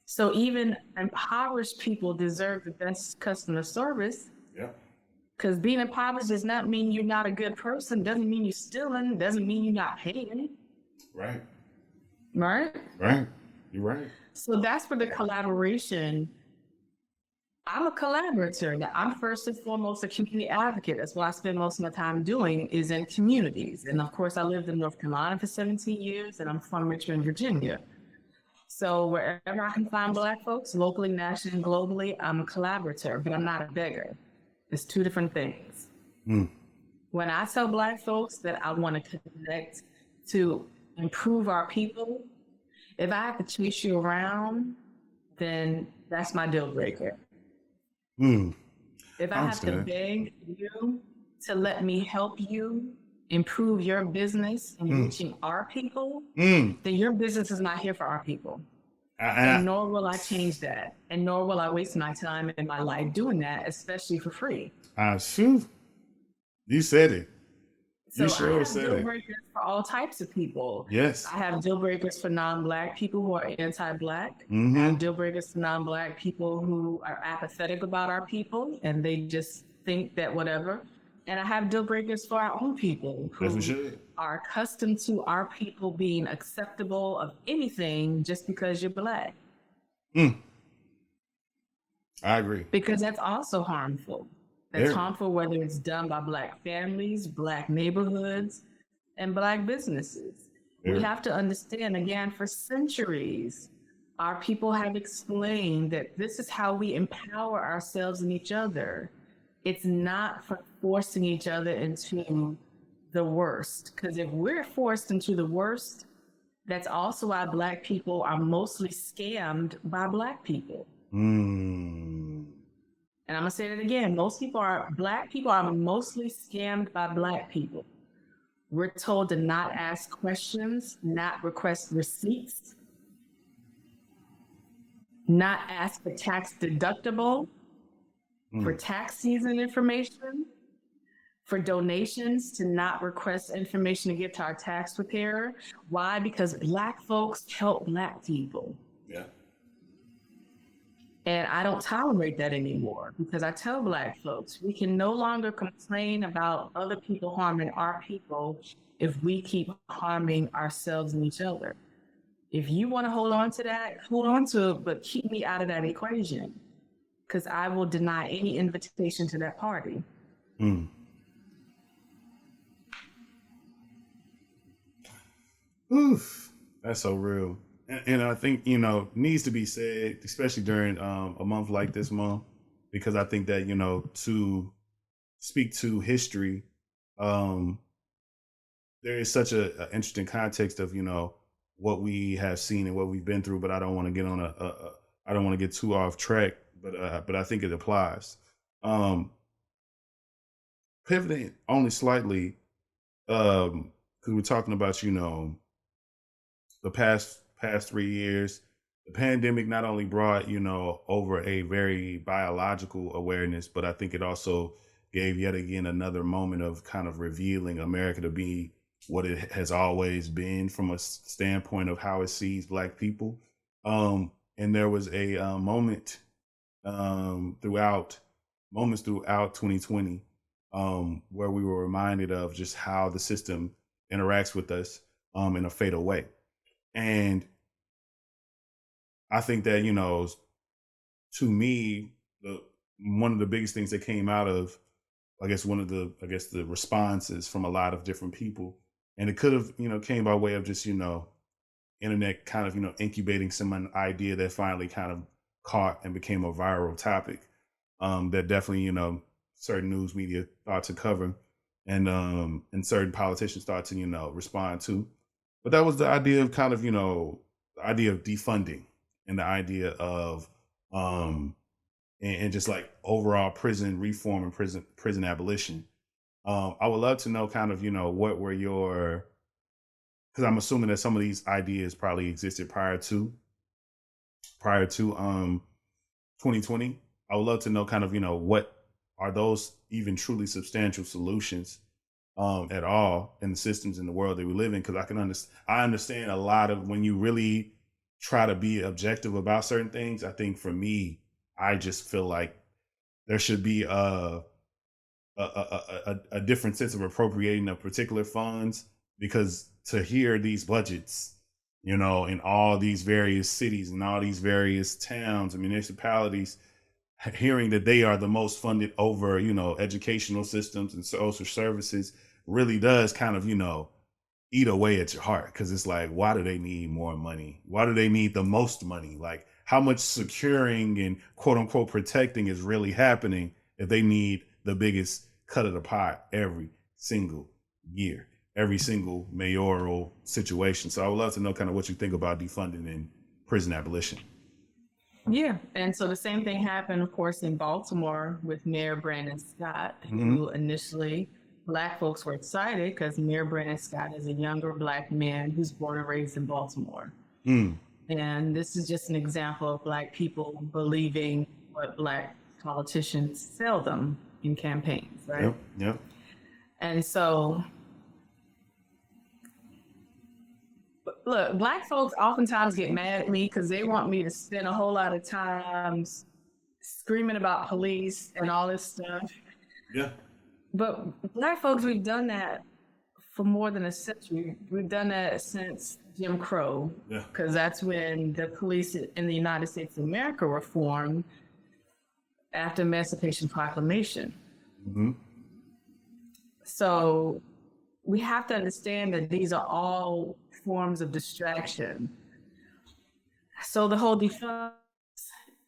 So even impoverished people deserve the best customer service, Yeah. because being impoverished does not mean you're not a good person, doesn't mean you're stealing, doesn't mean you're not paying, Right. right? Right. You're right. So that's where the collaboration, I'm a collaborator. Now, I'm first and foremost a community advocate. That's what I spend most of my time doing is in communities. And of course, I lived in North Carolina for 17 years, and I'm from Richmond, Virginia. So wherever I can find Black folks, locally, nationally, and globally, I'm a collaborator, but I'm not a beggar. It's two different things. Mm. When I tell Black folks that I want to connect to improve our people, if I have to chase you around, then that's my deal breaker. Mm. If I have to beg you to let me help you improve your business and reaching our people, then your business is not here for our people. And nor will I change that. And nor will I waste my time and my life doing that, especially for free. Shoot. You said it. So You I sure have said deal it. breakers for all types of people. Yes. I have deal breakers for non-Black people who are anti-Black. I Mm-hmm. have deal breakers for non-Black people who are apathetic about our people and they just think that whatever. And I have deal breakers for our own people As we who should. are accustomed to our people being acceptable of anything just because you're Black. I agree. Because that's also harmful. That's Very. harmful whether it's done by Black families, Black neighborhoods, and Black businesses. Very. We have to understand, again, for centuries, our people have explained that this is how we empower ourselves and each other. It's not for forcing each other into the worst. Because if we're forced into the worst, that's also why Black people are mostly scammed by Black people. And I'm gonna say that again. Black people are mostly scammed by Black people. We're told to not ask questions, not request receipts, not ask for tax deductible, for tax season information, for donations, to not request information to give to our tax preparer. Why? Because Black folks help Black people. Yeah. And I don't tolerate that anymore because I tell Black folks, we can no longer complain about other people harming our people if we keep harming ourselves and each other. If you want to hold on to that, hold on to it, but keep me out of that equation because I will deny any invitation to that party. Oof. That's so real. And I think, needs to be said, especially during a month like this month, because I think that, to speak to history, there is such an interesting context of, what we have seen and what we've been through, but I don't want to get on I don't want to get too off track, but I think it applies. Pivoting only slightly, because we're talking about, the past 3 years, the pandemic not only brought, over a very biological awareness, but I think it also gave yet again another moment of kind of revealing America to be what it has always been from a standpoint of how it sees Black people. And there was a moments throughout 2020 where we were reminded of just how the system interacts with us in a fatal way. And I think that, to me, one of the biggest things that came out of, the responses from a lot of different people, and it could have, came by way of just, internet kind of, incubating some idea that finally kind of caught and became a viral topic that definitely, certain news media thought to cover and certain politicians thought to, respond to. But that was the idea of kind of, the idea of defunding and the idea of and just like overall prison reform and prison abolition. I would love to know kind of, what were your, because I'm assuming that some of these ideas probably existed prior to 2020. I would love to know kind of, what are those even truly substantial solutions at all in the systems in the world that we live in? Because I understand a lot of when you really try to be objective about certain things. I think for me, I just feel like there should be a different sense of appropriating of particular funds, because to hear these budgets, in all these various cities and all these various towns and municipalities, hearing that they are the most funded over, educational systems and social services really does kind of, eat away at your heart. Cause it's like, why do they need more money? Why do they need the most money? Like, how much securing and quote unquote protecting is really happening if they need the biggest cut of the pie every single year, every single mayoral situation? So I would love to know kind of what you think about defunding and prison abolition. Yeah. And so the same thing happened, of course, in Baltimore with Mayor Brandon Scott, who initially Black folks were excited because Mayor Brandon Scott is a younger Black man who's born and raised in Baltimore. And this is just an example of Black people believing what Black politicians sell them in campaigns, right? Yep. And so look, Black folks oftentimes get mad at me because they want me to spend a whole lot of time screaming about police and all this stuff. Yeah. But Black folks, we've done that for more than a century. We've done that since Jim Crow, because that's when the police in the United States of America were formed after Emancipation Proclamation. Mm-hmm. So we have to understand that these are all forms of distraction. So the whole defund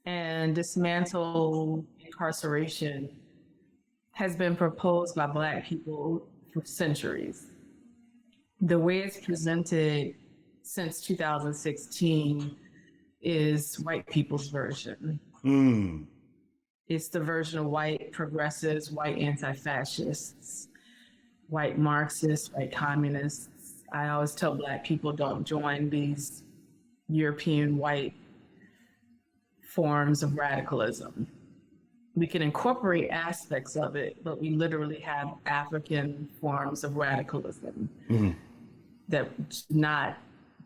and dismantle incarceration has been proposed by Black people for centuries. The way it's presented since 2016 is white people's version. It's the version of white progressives, white anti-fascists, white Marxists, white communists. I always tell Black people, don't join these European white forms of radicalism. We can incorporate aspects of it, but we literally have African forms of radicalism that should not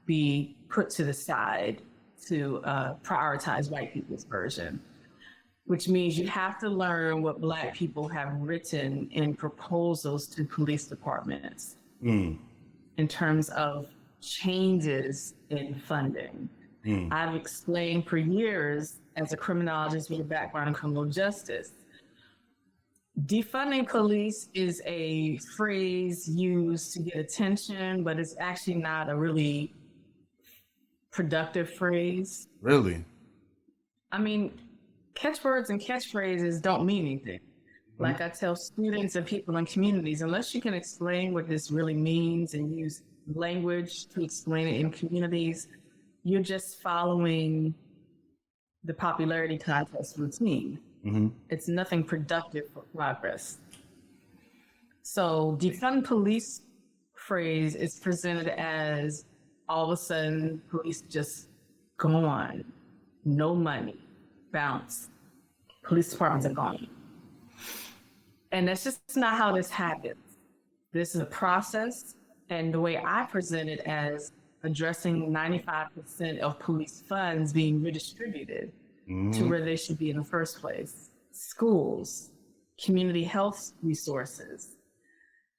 be put to the side to prioritize white people's version, which means you have to learn what Black people have written in proposals to police departments in terms of changes in funding. I've explained for years as a criminologist with a background in criminal justice, defunding police is a phrase used to get attention, but it's actually not a really productive phrase. Really? I mean, catchwords and catchphrases don't mean anything. Like I tell students and people in communities, unless you can explain what this really means and use language to explain it in communities, you're just following the popularity contest routine. It's nothing productive for progress. So defund police phrase is presented as all of a sudden police just gone, no money, bounce, police departments are gone. And that's just not how this happens. This is a process, and the way I present it as addressing 95% of police funds being redistributed to where they should be in the first place. Schools, community health resources,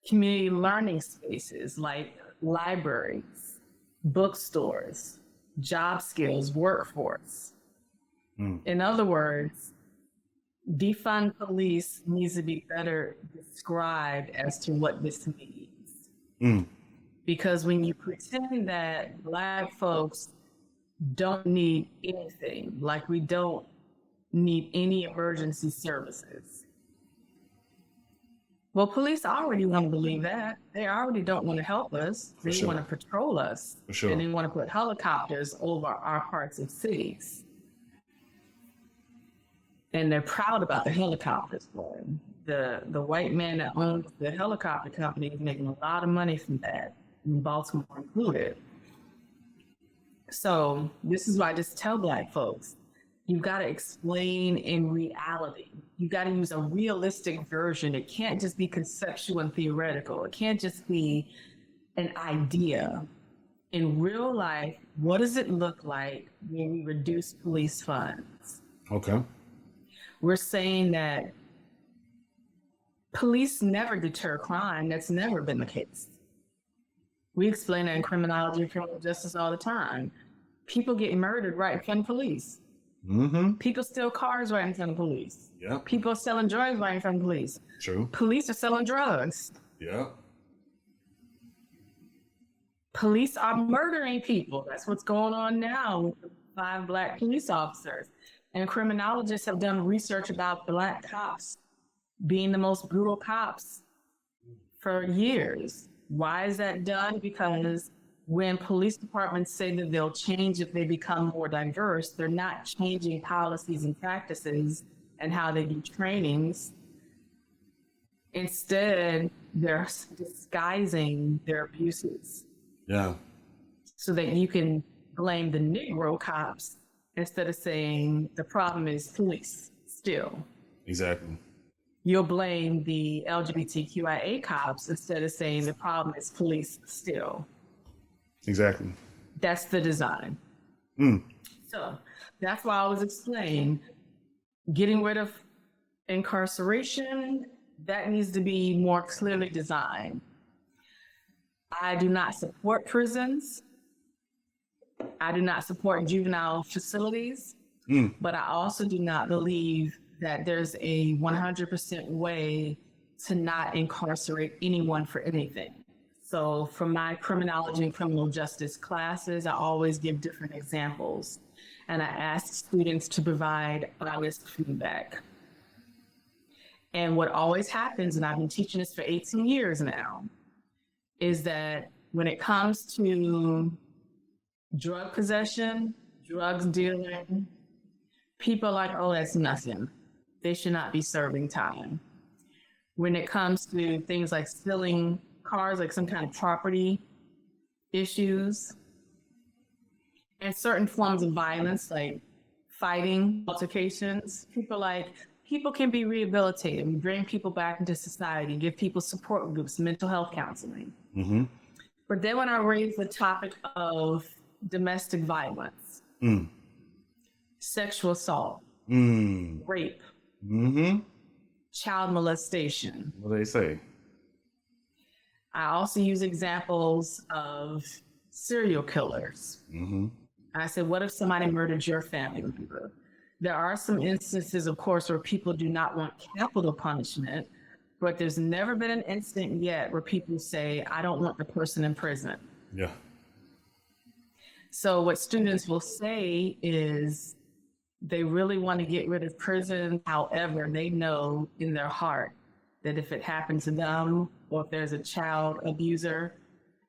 community learning spaces like libraries, bookstores, job skills, workforce. In other words, defund police needs to be better described as to what this means. Because when you pretend that Black folks don't need anything, like we don't need any emergency services. Well, police already want to believe that. They already don't want to help us. They want to patrol us. And they want to put helicopters over our parts of cities. And they're proud about the helicopters. The white man that owns the helicopter company is making a lot of money from that, in Baltimore included. So this is why I just tell Black folks, you've got to explain in reality. You've got to use a realistic version. It can't just be conceptual and theoretical. It can't just be an idea. In real life, what does it look like when we reduce police funds? Okay. We're saying that police never deter crime. That's never been the case. We explain that in criminology and criminal justice all the time. People get murdered right in front of police. People steal cars right in front of police. People are selling drugs right in front of police. True. Police are selling drugs. Police are murdering people. That's what's going on now with the 5 Black police officers. And criminologists have done research about Black cops being the most brutal cops for years. Why is that done? Because when police departments say that they'll change if they become more diverse, they're not changing policies and practices and how they do trainings. Instead, they're disguising their abuses. So that you can blame the Negro cops instead of saying the problem is police still. Exactly. You'll blame the LGBTQIA cops instead of saying the problem is police still. Exactly. That's the design. So that's why I was explaining getting rid of incarceration, that needs to be more clearly designed. I do not support prisons. I do not support juvenile facilities, but I also do not believe that there's a 100% way to not incarcerate anyone for anything. So for my criminology and criminal justice classes, I always give different examples, and I ask students to provide honest feedback. And what always happens, and I've been teaching this for 18 years now, is that when it comes to drug possession, drugs dealing, people are like, oh, that's nothing. They should not be serving time. When it comes to things like stealing cars, like some kind of property issues, and certain forms of violence, like fighting, altercations, people can be rehabilitated. We bring people back into society, give people support groups, mental health counseling. But then when I raise the topic of domestic violence, sexual assault, rape, child molestation. What do they say? I also use examples of serial killers. I said, what if somebody murdered your family member? There are some instances, of course, where people do not want capital punishment, but there's never been an incident yet where people say, I don't want the person in prison. Yeah. So what students will say is they really want to get rid of prison. However, they know in their heart that if it happened to them or if there's a child abuser,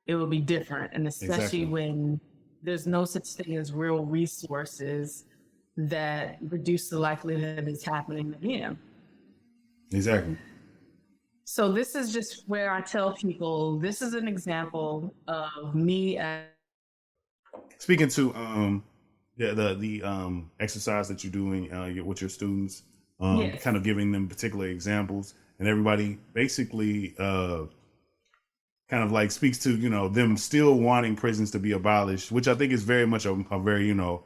it will be different. And especially when there's no such thing as real resources that reduce the likelihood it's happening again. Exactly. So this is just where I tell people, this is an example of me as speaking to the exercise that you're doing with your students, Yes. kind of giving them particular examples, and everybody basically kind of like speaks to, you know, them still wanting prisons to be abolished, which I think is very much a very, you know,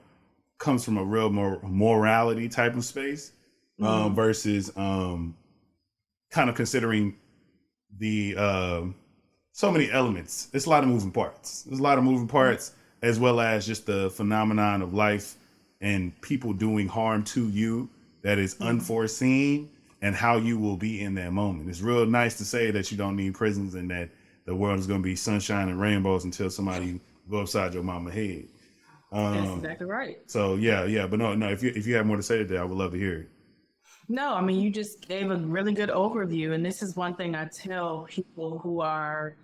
comes from a real morality type of space, versus kind of considering the so many elements. It's a lot of moving parts. There's a lot of moving parts, as well as just the phenomenon of life and people doing harm to you that is unforeseen, and how you will be in that moment. It's real nice to say that you don't need prisons and that the world is going to be sunshine and rainbows until somebody go upside your mama head. That's exactly right. So yeah. But no, if you have more to say to that, I would love to hear it. No, I mean, you just gave a really good overview. And this is one thing I tell people who are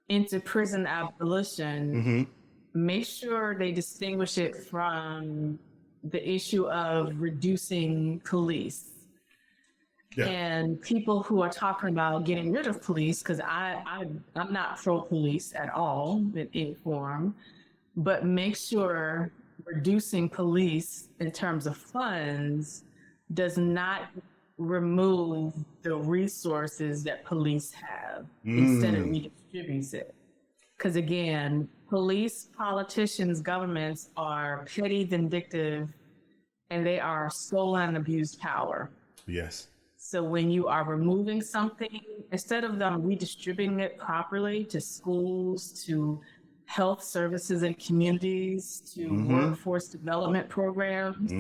into prison abolition, make sure they distinguish it from the issue of reducing police. Yeah. And people who are talking about getting rid of police, because I'm not pro-police at all in any form, but make sure reducing police in terms of funds does not remove the resources that police have. Instead, it redistributes it. Because again, police, politicians, governments are petty, vindictive, and they are stolen and abused power. Yes. So when you are removing something, instead of them redistributing it properly to schools, to health services and communities, to workforce development programs,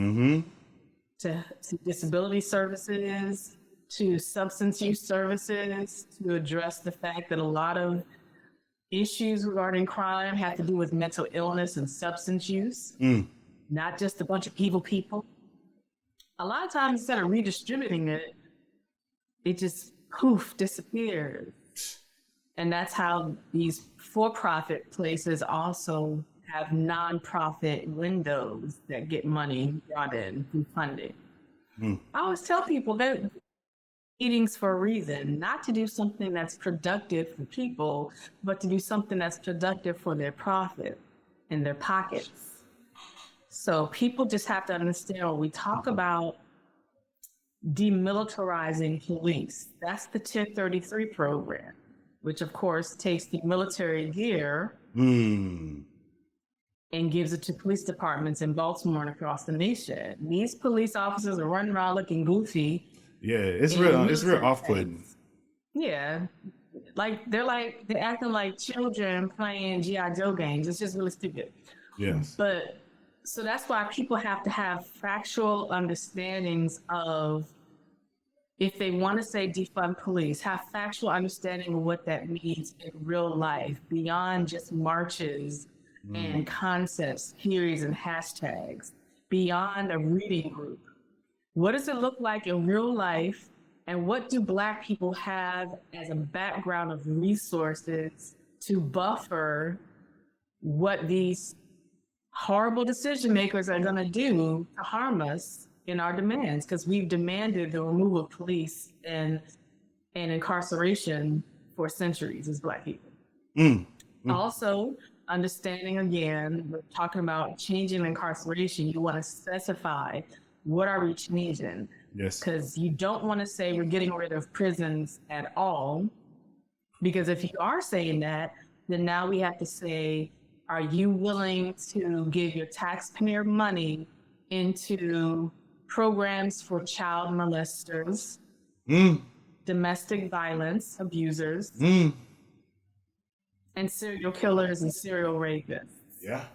to disability services, to substance use services, to address the fact that a lot of issues regarding crime have to do with mental illness and substance use, not just a bunch of evil people. A lot of times, instead of redistributing it, it just poof, disappears. And that's how these for-profit places also have nonprofit windows that get money brought in through funding. I always tell people that meetings for a reason, not to do something that's productive for people, but to do something that's productive for their profit in their pockets. So people just have to understand when we talk about demilitarizing police, that's the Tier 33 program, which of course takes the military gear and gives it to police departments in Baltimore and across the nation. These police officers are running around looking goofy. Yeah, it's in real military off-putting. tanks. Yeah. They're acting like children playing G.I. Joe games. It's just really stupid. Yes. But so that's why people have to have factual understandings of, if they want to say defund police, have factual understanding of what that means in real life beyond just marches and concepts, theories, and hashtags, beyond a reading group. What does it look like in real life? And what do Black people have as a background of resources to buffer what these horrible decision makers are going to do to harm us in our demands? Because we've demanded the removal of police and incarceration for centuries as Black people. Also, understanding again, we're talking about changing incarceration. You want to specify, what are we changing? Yes. Because you don't want to say we're getting rid of prisons at all. Because if you are saying that, then now we have to say, are you willing to give your taxpayer money into programs for child molesters, domestic violence abusers, and serial killers and serial rapists? Yeah.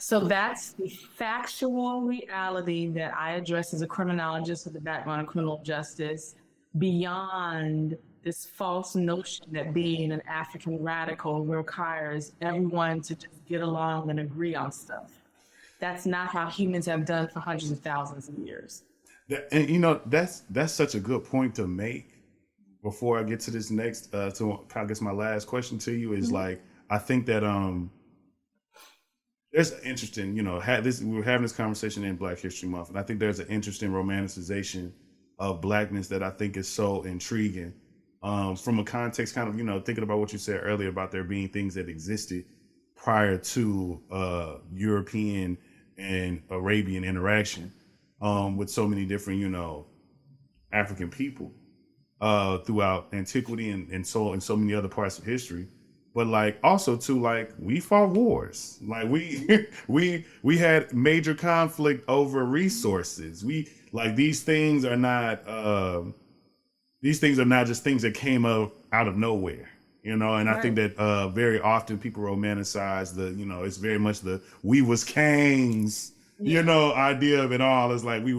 So that's the factual reality that I address as a criminologist with a background in criminal justice, beyond this false notion that being an African radical requires everyone to just get along and agree on stuff. That's not how humans have done for hundreds of thousands of years. And you know, that's such a good point to make. Before I get to this next, to I guess my last question to you is like, I think that there's an interesting, you know, we were having this conversation in Black History Month, and I think there's an interesting romanticization of Blackness that I think is so intriguing. From a context, kind of, you know, thinking about what you said earlier about there being things that existed prior to European and Arabian interaction with so many different, you know, African people throughout antiquity and so many other parts of history. But like also too, like we fought wars, like we had major conflict over resources. We like these things are not just things that came out of nowhere, you know. And I think that very often people romanticize the, you know, it's very much the we was kings, you know, idea of it all. It's like we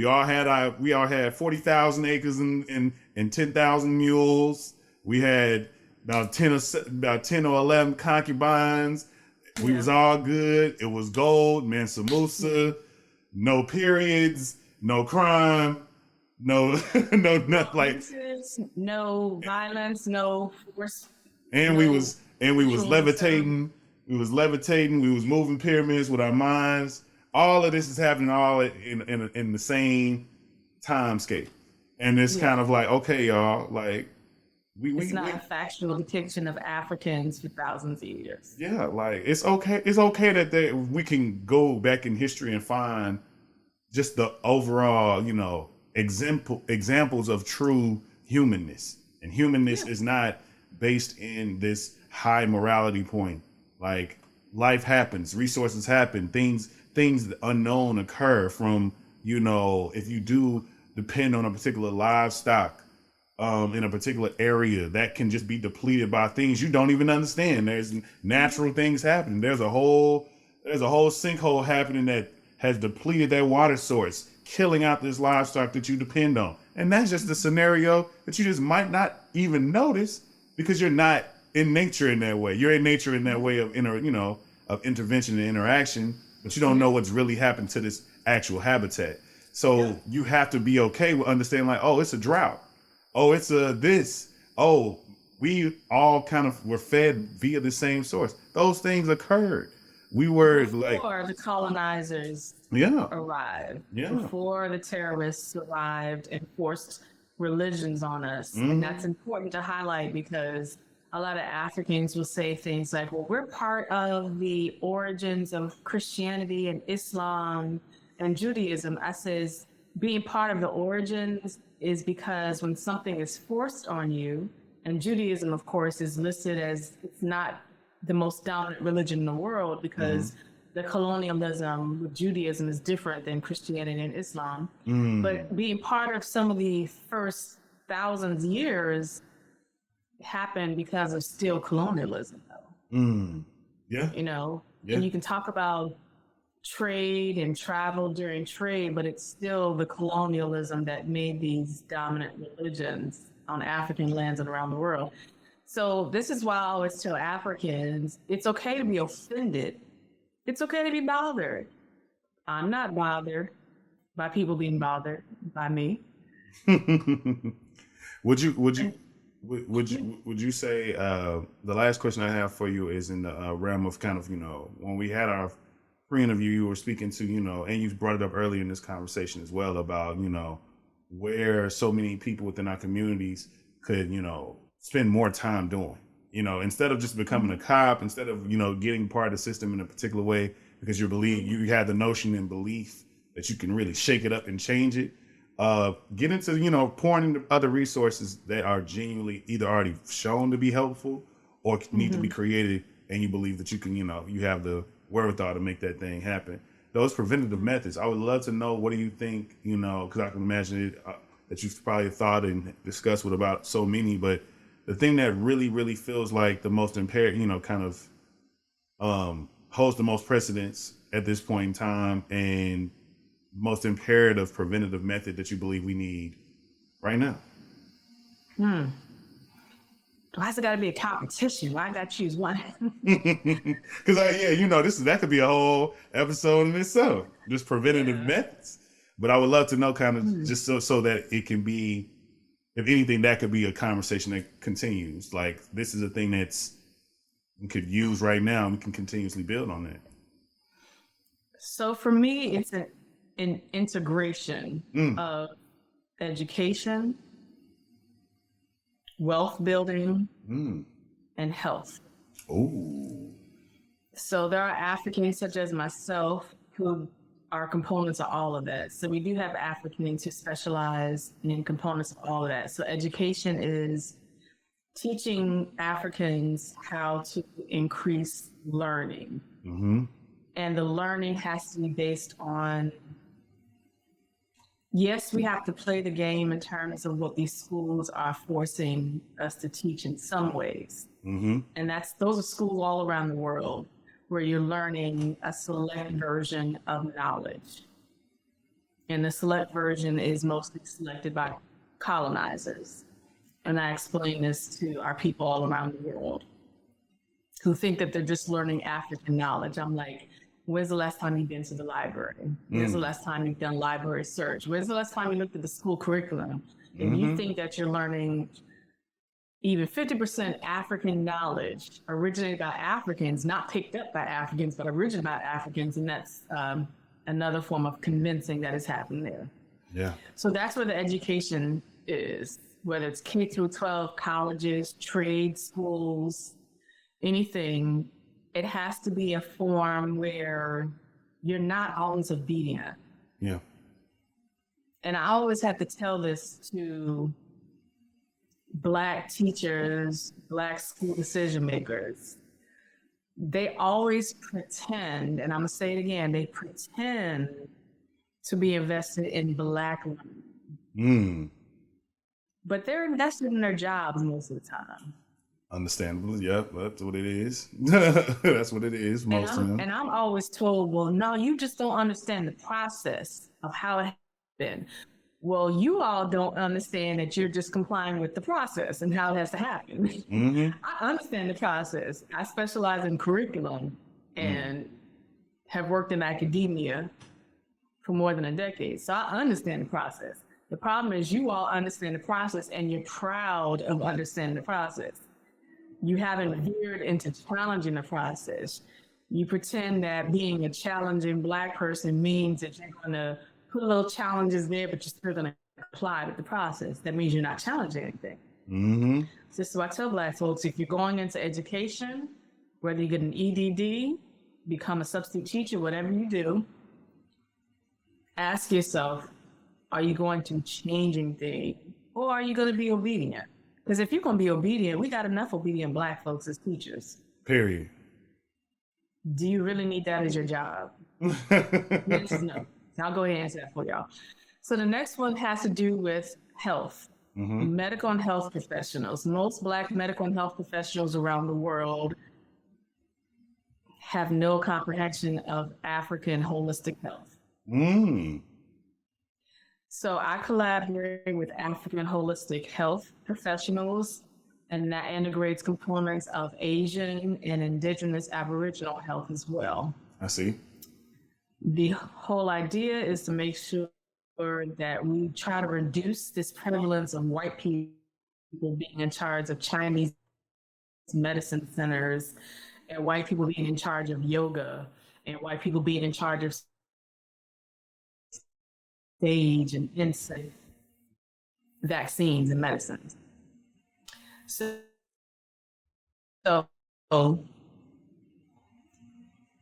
all had 40,000 acres and 10,000 mules. We had about 10 or 11 concubines. We was all good. It was gold, Mansa Musa, no periods, no crime, no no violence, no force. And we was levitating. We was levitating. We was moving pyramids with our minds. All of this is happening all in the same timescape. And it's kind of like, okay, y'all, like it's not a factual depiction of Africans for thousands of years. Yeah, like it's okay. It's okay that we can go back in history and find just the overall, you know, examples of true humanness. And humanness is not based in this high morality point. Like life happens, resources happen, things unknown occur from, you know, if you do depend on a particular livestock in a particular area, that can just be depleted by things you don't even understand. There's natural things happening. There's a whole sinkhole happening that has depleted that water source, killing out this livestock that you depend on. And that's just the scenario that you just might not even notice because you're not in nature in that way. You're in nature in that way of intervention and interaction, but you don't know what's really happened to this actual habitat. So you have to be okay with understanding like, oh, it's a drought. Oh, it's a this. Oh, we all kind of were fed via the same source. Those things occurred. We were before the colonizers arrived. Yeah. Before the terrorists arrived and forced religions on us. And that's important to highlight because a lot of Africans will say things like, well, we're part of the origins of Christianity and Islam and Judaism. I says, being part of the origins is because when something is forced on you, and Judaism, of course, is listed as it's not the most dominant religion in the world because the colonialism with Judaism is different than Christianity and Islam. But being part of some of the first thousands years happened because of still colonialism, though. Yeah. You know, Yeah. and you can talk about trade and travel during trade, but it's still the colonialism that made these dominant religions on African lands and around the world. So this is why I always tell Africans, it's okay to be offended. It's okay to be bothered. I'm not bothered by people being bothered by me. Would you say the last question I have for you is in the realm of kind of, you know, when we had our pre-interview, you were speaking to, you know, and you brought it up earlier in this conversation as well about, you know, where so many people within our communities could, you know, spend more time doing, you know, instead of just becoming a cop, instead of, you know, getting part of the system in a particular way because you had the notion and belief that you can really shake it up and change it. Get into, you know, pouring into other resources that are genuinely either already shown to be helpful or need to be created, and you believe that you can, you know, you have the wherewithal to make that thing happen. Those preventative methods, I would love to know, what do you think, you know, because I can imagine it, that you've probably thought and discussed with about so many, but the thing that really, really feels like the most impaired, you know, kind of holds the most precedence at this point in time and most imperative preventative method that you believe we need right now? Why has it got to be a competition? Why I got to choose one? Because you know, that could be a whole episode in itself, just preventative methods. But I would love to know, kind of just so that it can be, if anything, that could be a conversation that continues. Like, this is a thing that's we could use right now, and we can continuously build on that. So for me, it's an integration of education, wealth building, and health. Oh. So there are Africans such as myself who are components of all of that. So we do have Africans who specialize in components of all of that. So education is teaching Africans how to increase learning. And the learning has to be based on, yes, we have to play the game in terms of what these schools are forcing us to teach in some ways. And those are schools all around the world where you're learning a select version of knowledge. And the select version is mostly selected by colonizers. And I explain this to our people all around the world who think that they're just learning African knowledge. I'm like, when's the last time you've been to the library? When's the last time you've done library search? When's the last time you looked at the school curriculum? If you think that you're learning even 50% African knowledge originated by Africans, not picked up by Africans, but originated by Africans, and that's another form of convincing that is happening there. Yeah. So that's where the education is, whether it's K through 12, colleges, trade schools, anything. It has to be a form where you're not always obedient. Yeah. And I always have to tell this to Black teachers, Black school decision makers. They always pretend, and I'm gonna say it again, they pretend to be invested in Black learning. But they're invested in their jobs most of the time. Understandable. Yep, that's what it is. That's what it is most of them. And I'm always told, well, no, you just don't understand the process of how it happened. Well, you all don't understand that you're just complying with the process and how it has to happen. I understand the process. I specialize in curriculum and have worked in academia for more than a decade. So I understand the process. The problem is you all understand the process and you're proud of understanding the process. You haven't veered into challenging the process. You pretend that being a challenging Black person means that you're going to put little challenges there, but you're still going to comply with the process. That means you're not challenging anything. So I tell Black folks, if you're going into education, whether you get an EDD, become a substitute teacher, whatever you do, ask yourself, are you going to change anything or are you going to be obedient? Because if you're going to be obedient, we got enough obedient Black folks as teachers. Period. Do you really need that as your job? The answer is no. I'll go ahead and answer that for y'all. So the next one has to do with health. Medical and health professionals. Most Black medical and health professionals around the world have no comprehension of African holistic health. So I collaborate with African holistic health professionals, and that integrates components of Asian and Indigenous Aboriginal health as well. I see. The whole idea is to make sure that we try to reduce this prevalence of white people being in charge of Chinese medicine centers, and white people being in charge of yoga, and white people being in charge of stage and insect vaccines and medicines. So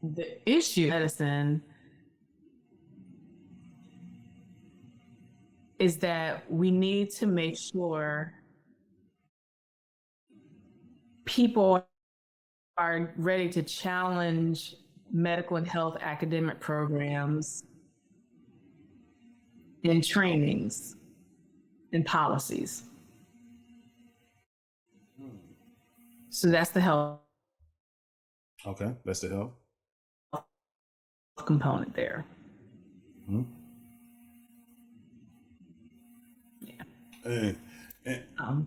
the issue of medicine is that we need to make sure people are ready to challenge medical and health academic programs and trainings and policies. So that's the health. Okay, that's the health component there.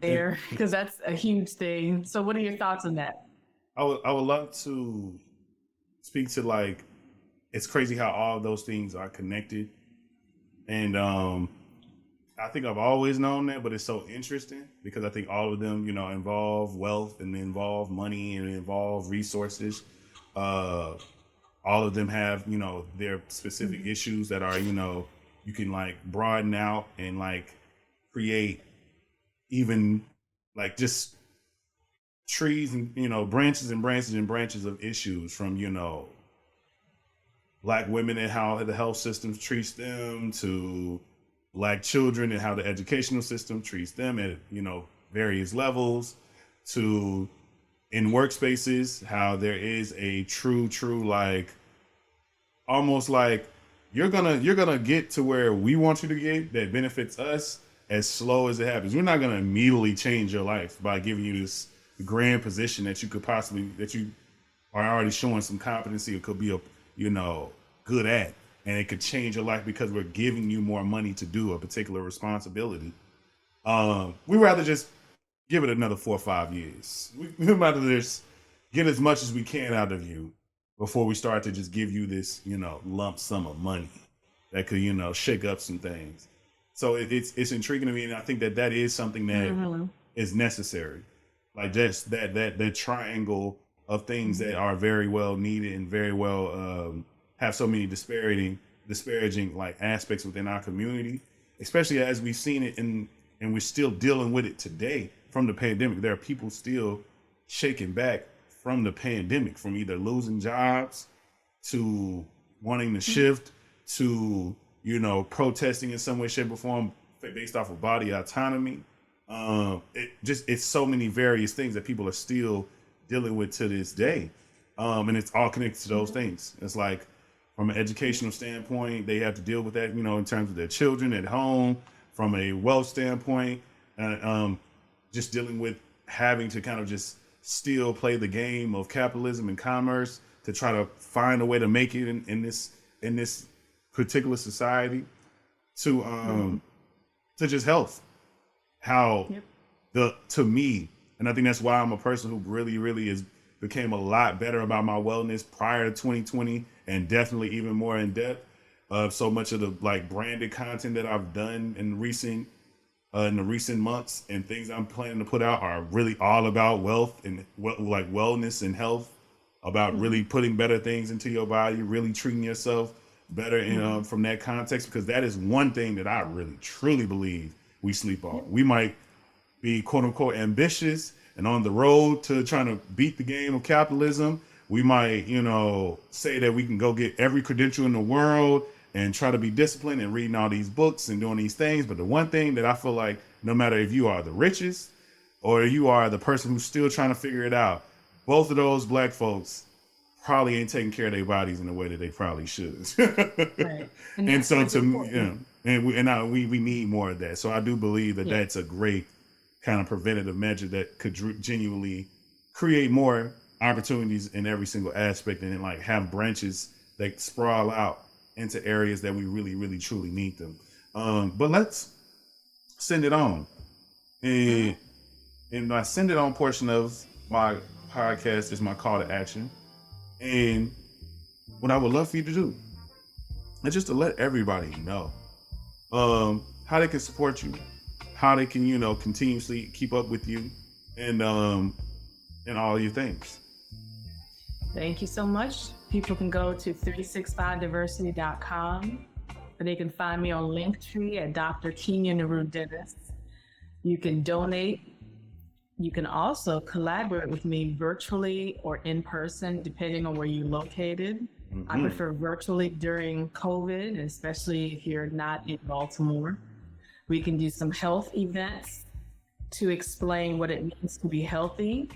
There, because that's a huge thing. So what are your thoughts on that? I would love to speak to, like, it's crazy how all of those things are connected. And I think I've always known that, but it's so interesting because I think all of them, you know, involve wealth and involve money and involve resources. All of them have, you know, their specific issues that are, you know, you can like broaden out and like create even like just trees and, you know, branches and branches and branches of issues from, you know, Black women and how the health system treats them, to Black children and how the educational system treats them at, you know, various levels, to in workspaces, how there is a true, like, almost like you're gonna get to where we want you to get that benefits us as slow as it happens. We're not gonna immediately change your life by giving you this grand position that you could possibly, that you are already showing some competency or could be a, you know, good at, and it could change your life because we're giving you more money to do a particular responsibility. We rather just give it another 4 or 5 years. We'd rather just get as much as we can out of you before we start to just give you this, you know, lump sum of money that could, you know, shake up some things. So it's intriguing to me, and I think that is something that is necessary. Like just that triangle of things that are very well needed and very well have so many disparaging like aspects within our community, especially as we've seen it and we're still dealing with it today from the pandemic. There are people still shaking back from the pandemic, from either losing jobs to wanting to shift to, you know, protesting in some way, shape, or form based off of body autonomy. It's so many various things that people are still dealing with to this day. And it's all connected to those things. It's like, from an educational standpoint, they have to deal with that, you know, in terms of their children at home. From a wealth standpoint, just dealing with having to kind of just still play the game of capitalism and commerce to try to find a way to make it in this particular society, to just health. How to me, and I think that's why I'm a person who really became a lot better about my wellness prior to 2020, and definitely even more in depth. So much of the like branded content that I've done in the recent months and things I'm planning to put out are really all about wealth and like wellness and health, about really putting better things into your body, really treating yourself better in, from that context, because that is one thing that I really truly believe we sleep on. We might be quote unquote ambitious and on the road to trying to beat the game of capitalism. We might, you know, say that we can go get every credential in the world and try to be disciplined and reading all these books and doing these things. But the one thing that I feel like, no matter if you are the richest or you are the person who's still trying to figure it out, both of those black folks probably ain't taking care of their bodies in the way that they probably should. Right. And so what's to me, important. we need more of that. So I do believe that that's a great kind of preventative measure that could genuinely create more opportunities in every single aspect, and then like have branches that sprawl out into areas that we really, really, truly need them. But let's send it on. And my send it on portion of my podcast is my call to action. And what I would love for you to do is just to let everybody know how they can support you, how they can, continuously keep up with you, and all your things. Thank you so much. People can go to 365diversity.com, and they can find me on Linktree at Dr. Kimya Nuru Dennis. You can donate. You can also collaborate with me virtually or in person, depending on where you're located. Mm-hmm. I prefer virtually during COVID, especially if you're not in Baltimore. We can do some health events to explain what it means to be healthy.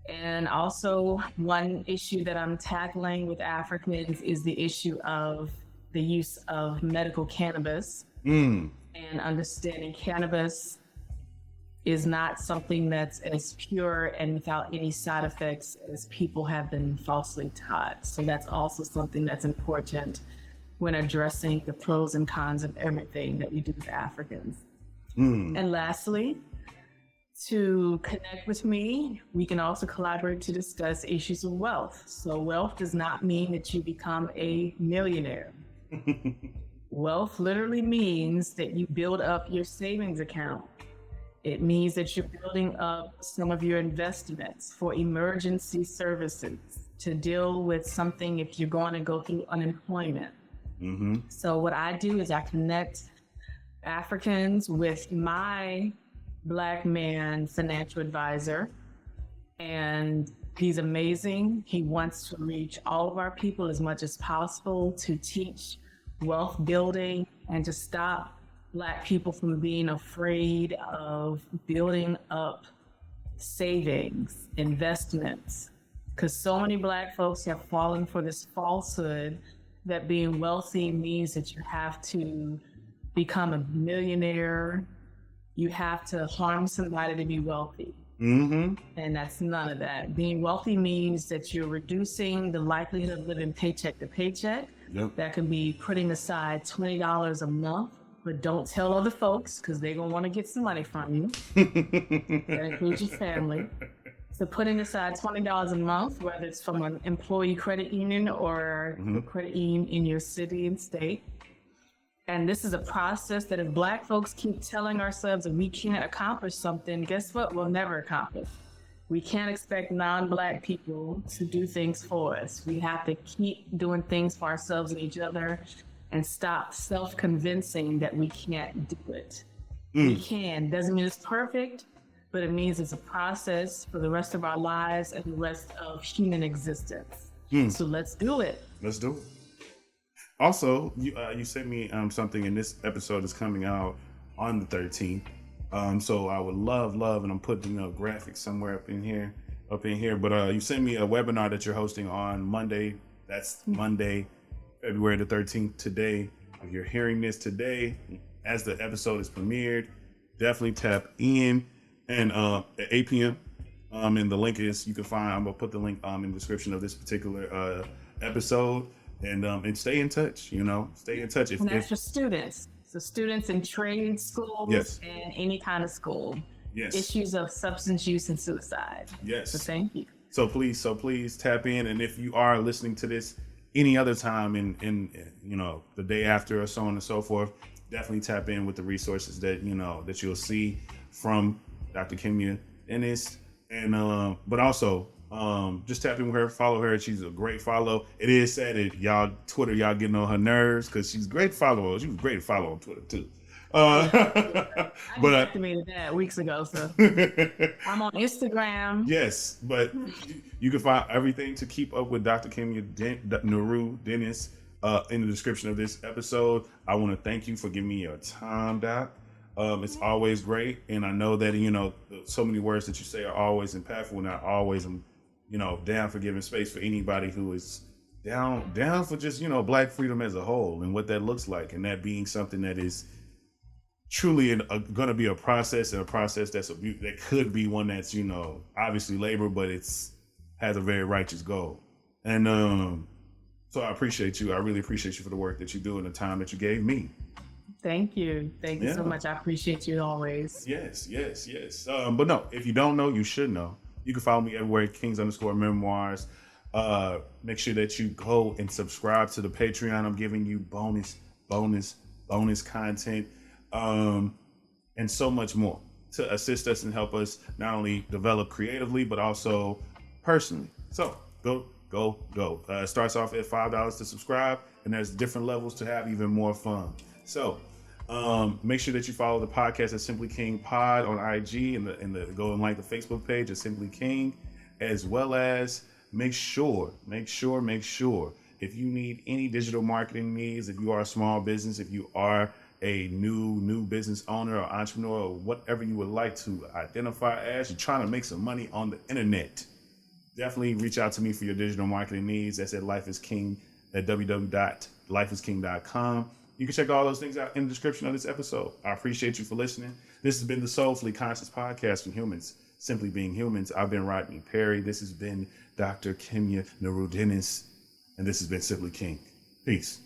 And also, one issue that I'm tackling with Africans is the issue of the use of medical cannabis and understanding cannabis is not something that's as pure and without any side effects as people have been falsely taught. So that's also something that's important when addressing the pros and cons of everything that we do with Africans. And lastly, to connect with me, we can also collaborate to discuss issues of wealth. So wealth does not mean that you become a millionaire. Wealth literally means that you build up your savings account. It means that you're building up some of your investments for emergency services to deal with something if you're going to go through unemployment. So what I do is I connect Africans with my Black man financial advisor, and he's amazing. He wants to reach all of our people as much as possible to teach wealth building and to stop Black people from being afraid of building up savings, investments, because so many Black folks have fallen for this falsehood that being wealthy means that you have to become a millionaire, you have to harm somebody to be wealthy. And that's none of that. Being wealthy means that you're reducing the likelihood of living paycheck to paycheck. That can be putting aside $20 a month. But don't tell other folks because they're going to want to get some money from you. That includes your family. So putting aside $20 a month, whether it's from an employee credit union or a credit union in your city and state. And this is a process that if Black folks keep telling ourselves that we can't accomplish something, guess what? We'll never accomplish. We can't expect non-Black people to do things for us. We have to keep doing things for ourselves and each other and stop self-convincing that we can't do it. We can. Doesn't mean it's perfect, but it means it's a process for the rest of our lives and the rest of human existence. So let's do it. Let's do it. Also, you sent me something, and this episode is coming out on the 13th. So I would love, and I'm putting graphics somewhere up in here. But you sent me a webinar that you're hosting on Monday. That's Monday, February the 13th, today. If you're hearing this today, as the episode is premiered, definitely tap in and at 8 p.m. And the link is, you can find, I'm gonna put the link in the description of this particular episode, and stay in touch, stay in touch. And that's for students. So students in trade schools and any kind of school. Issues of substance use and suicide. So thank you. So please tap in. And if you are listening to this any other time in the day after or so on and so forth, definitely tap in with the resources that that you'll see from Dr. Kimya Dennis. And but also just tap in with her, follow her. She's a great follow. It is sad that Twitter getting on her nerves because she's great follower. She was great to follow on Twitter too. I activated that weeks ago, so I'm on Instagram. Yes, but you can find everything to keep up with Dr. Kimya Nuru Dennis in the description of this episode. I want to thank you for giving me your time, Doc. It's always great, and I know that so many words that you say are always impactful, and I always am down for giving space for anybody who is down for just, Black freedom as a whole and what that looks like, and that being something that is truly going to be a process, and a process that could be one that's, obviously labor, but has a very righteous goal. And so I appreciate you. I really appreciate you for the work that you do and the time that you gave me. Thank you. Thank you so much. I appreciate you always. Yes. But no, if you don't know, you should know. You can follow me everywhere at Kings_Memoirs. Make sure that you go and subscribe to the Patreon. I'm giving you bonus content, and so much more to assist us and help us not only develop creatively, but also personally. So go. It starts off at $5 to subscribe, and there's different levels to have even more fun. So make sure that you follow the podcast at Simply King Pod on IG, and go and like the Facebook page at Simply King, as well as make sure if you need any digital marketing needs, if you are a small business, if you are a new business owner or entrepreneur, or whatever you would like to identify as, you're trying to make some money on the internet, definitely reach out to me for your digital marketing needs. That's at Life is King at www.lifeisking.com. You can check all those things out in the description of this episode. I appreciate you for listening. This has been the Soulfully Conscious Podcast from humans simply being humans. I've been Rodney Perry. This has been Dr. Kimya Nuru Dennis, and this has been Simply King. Peace.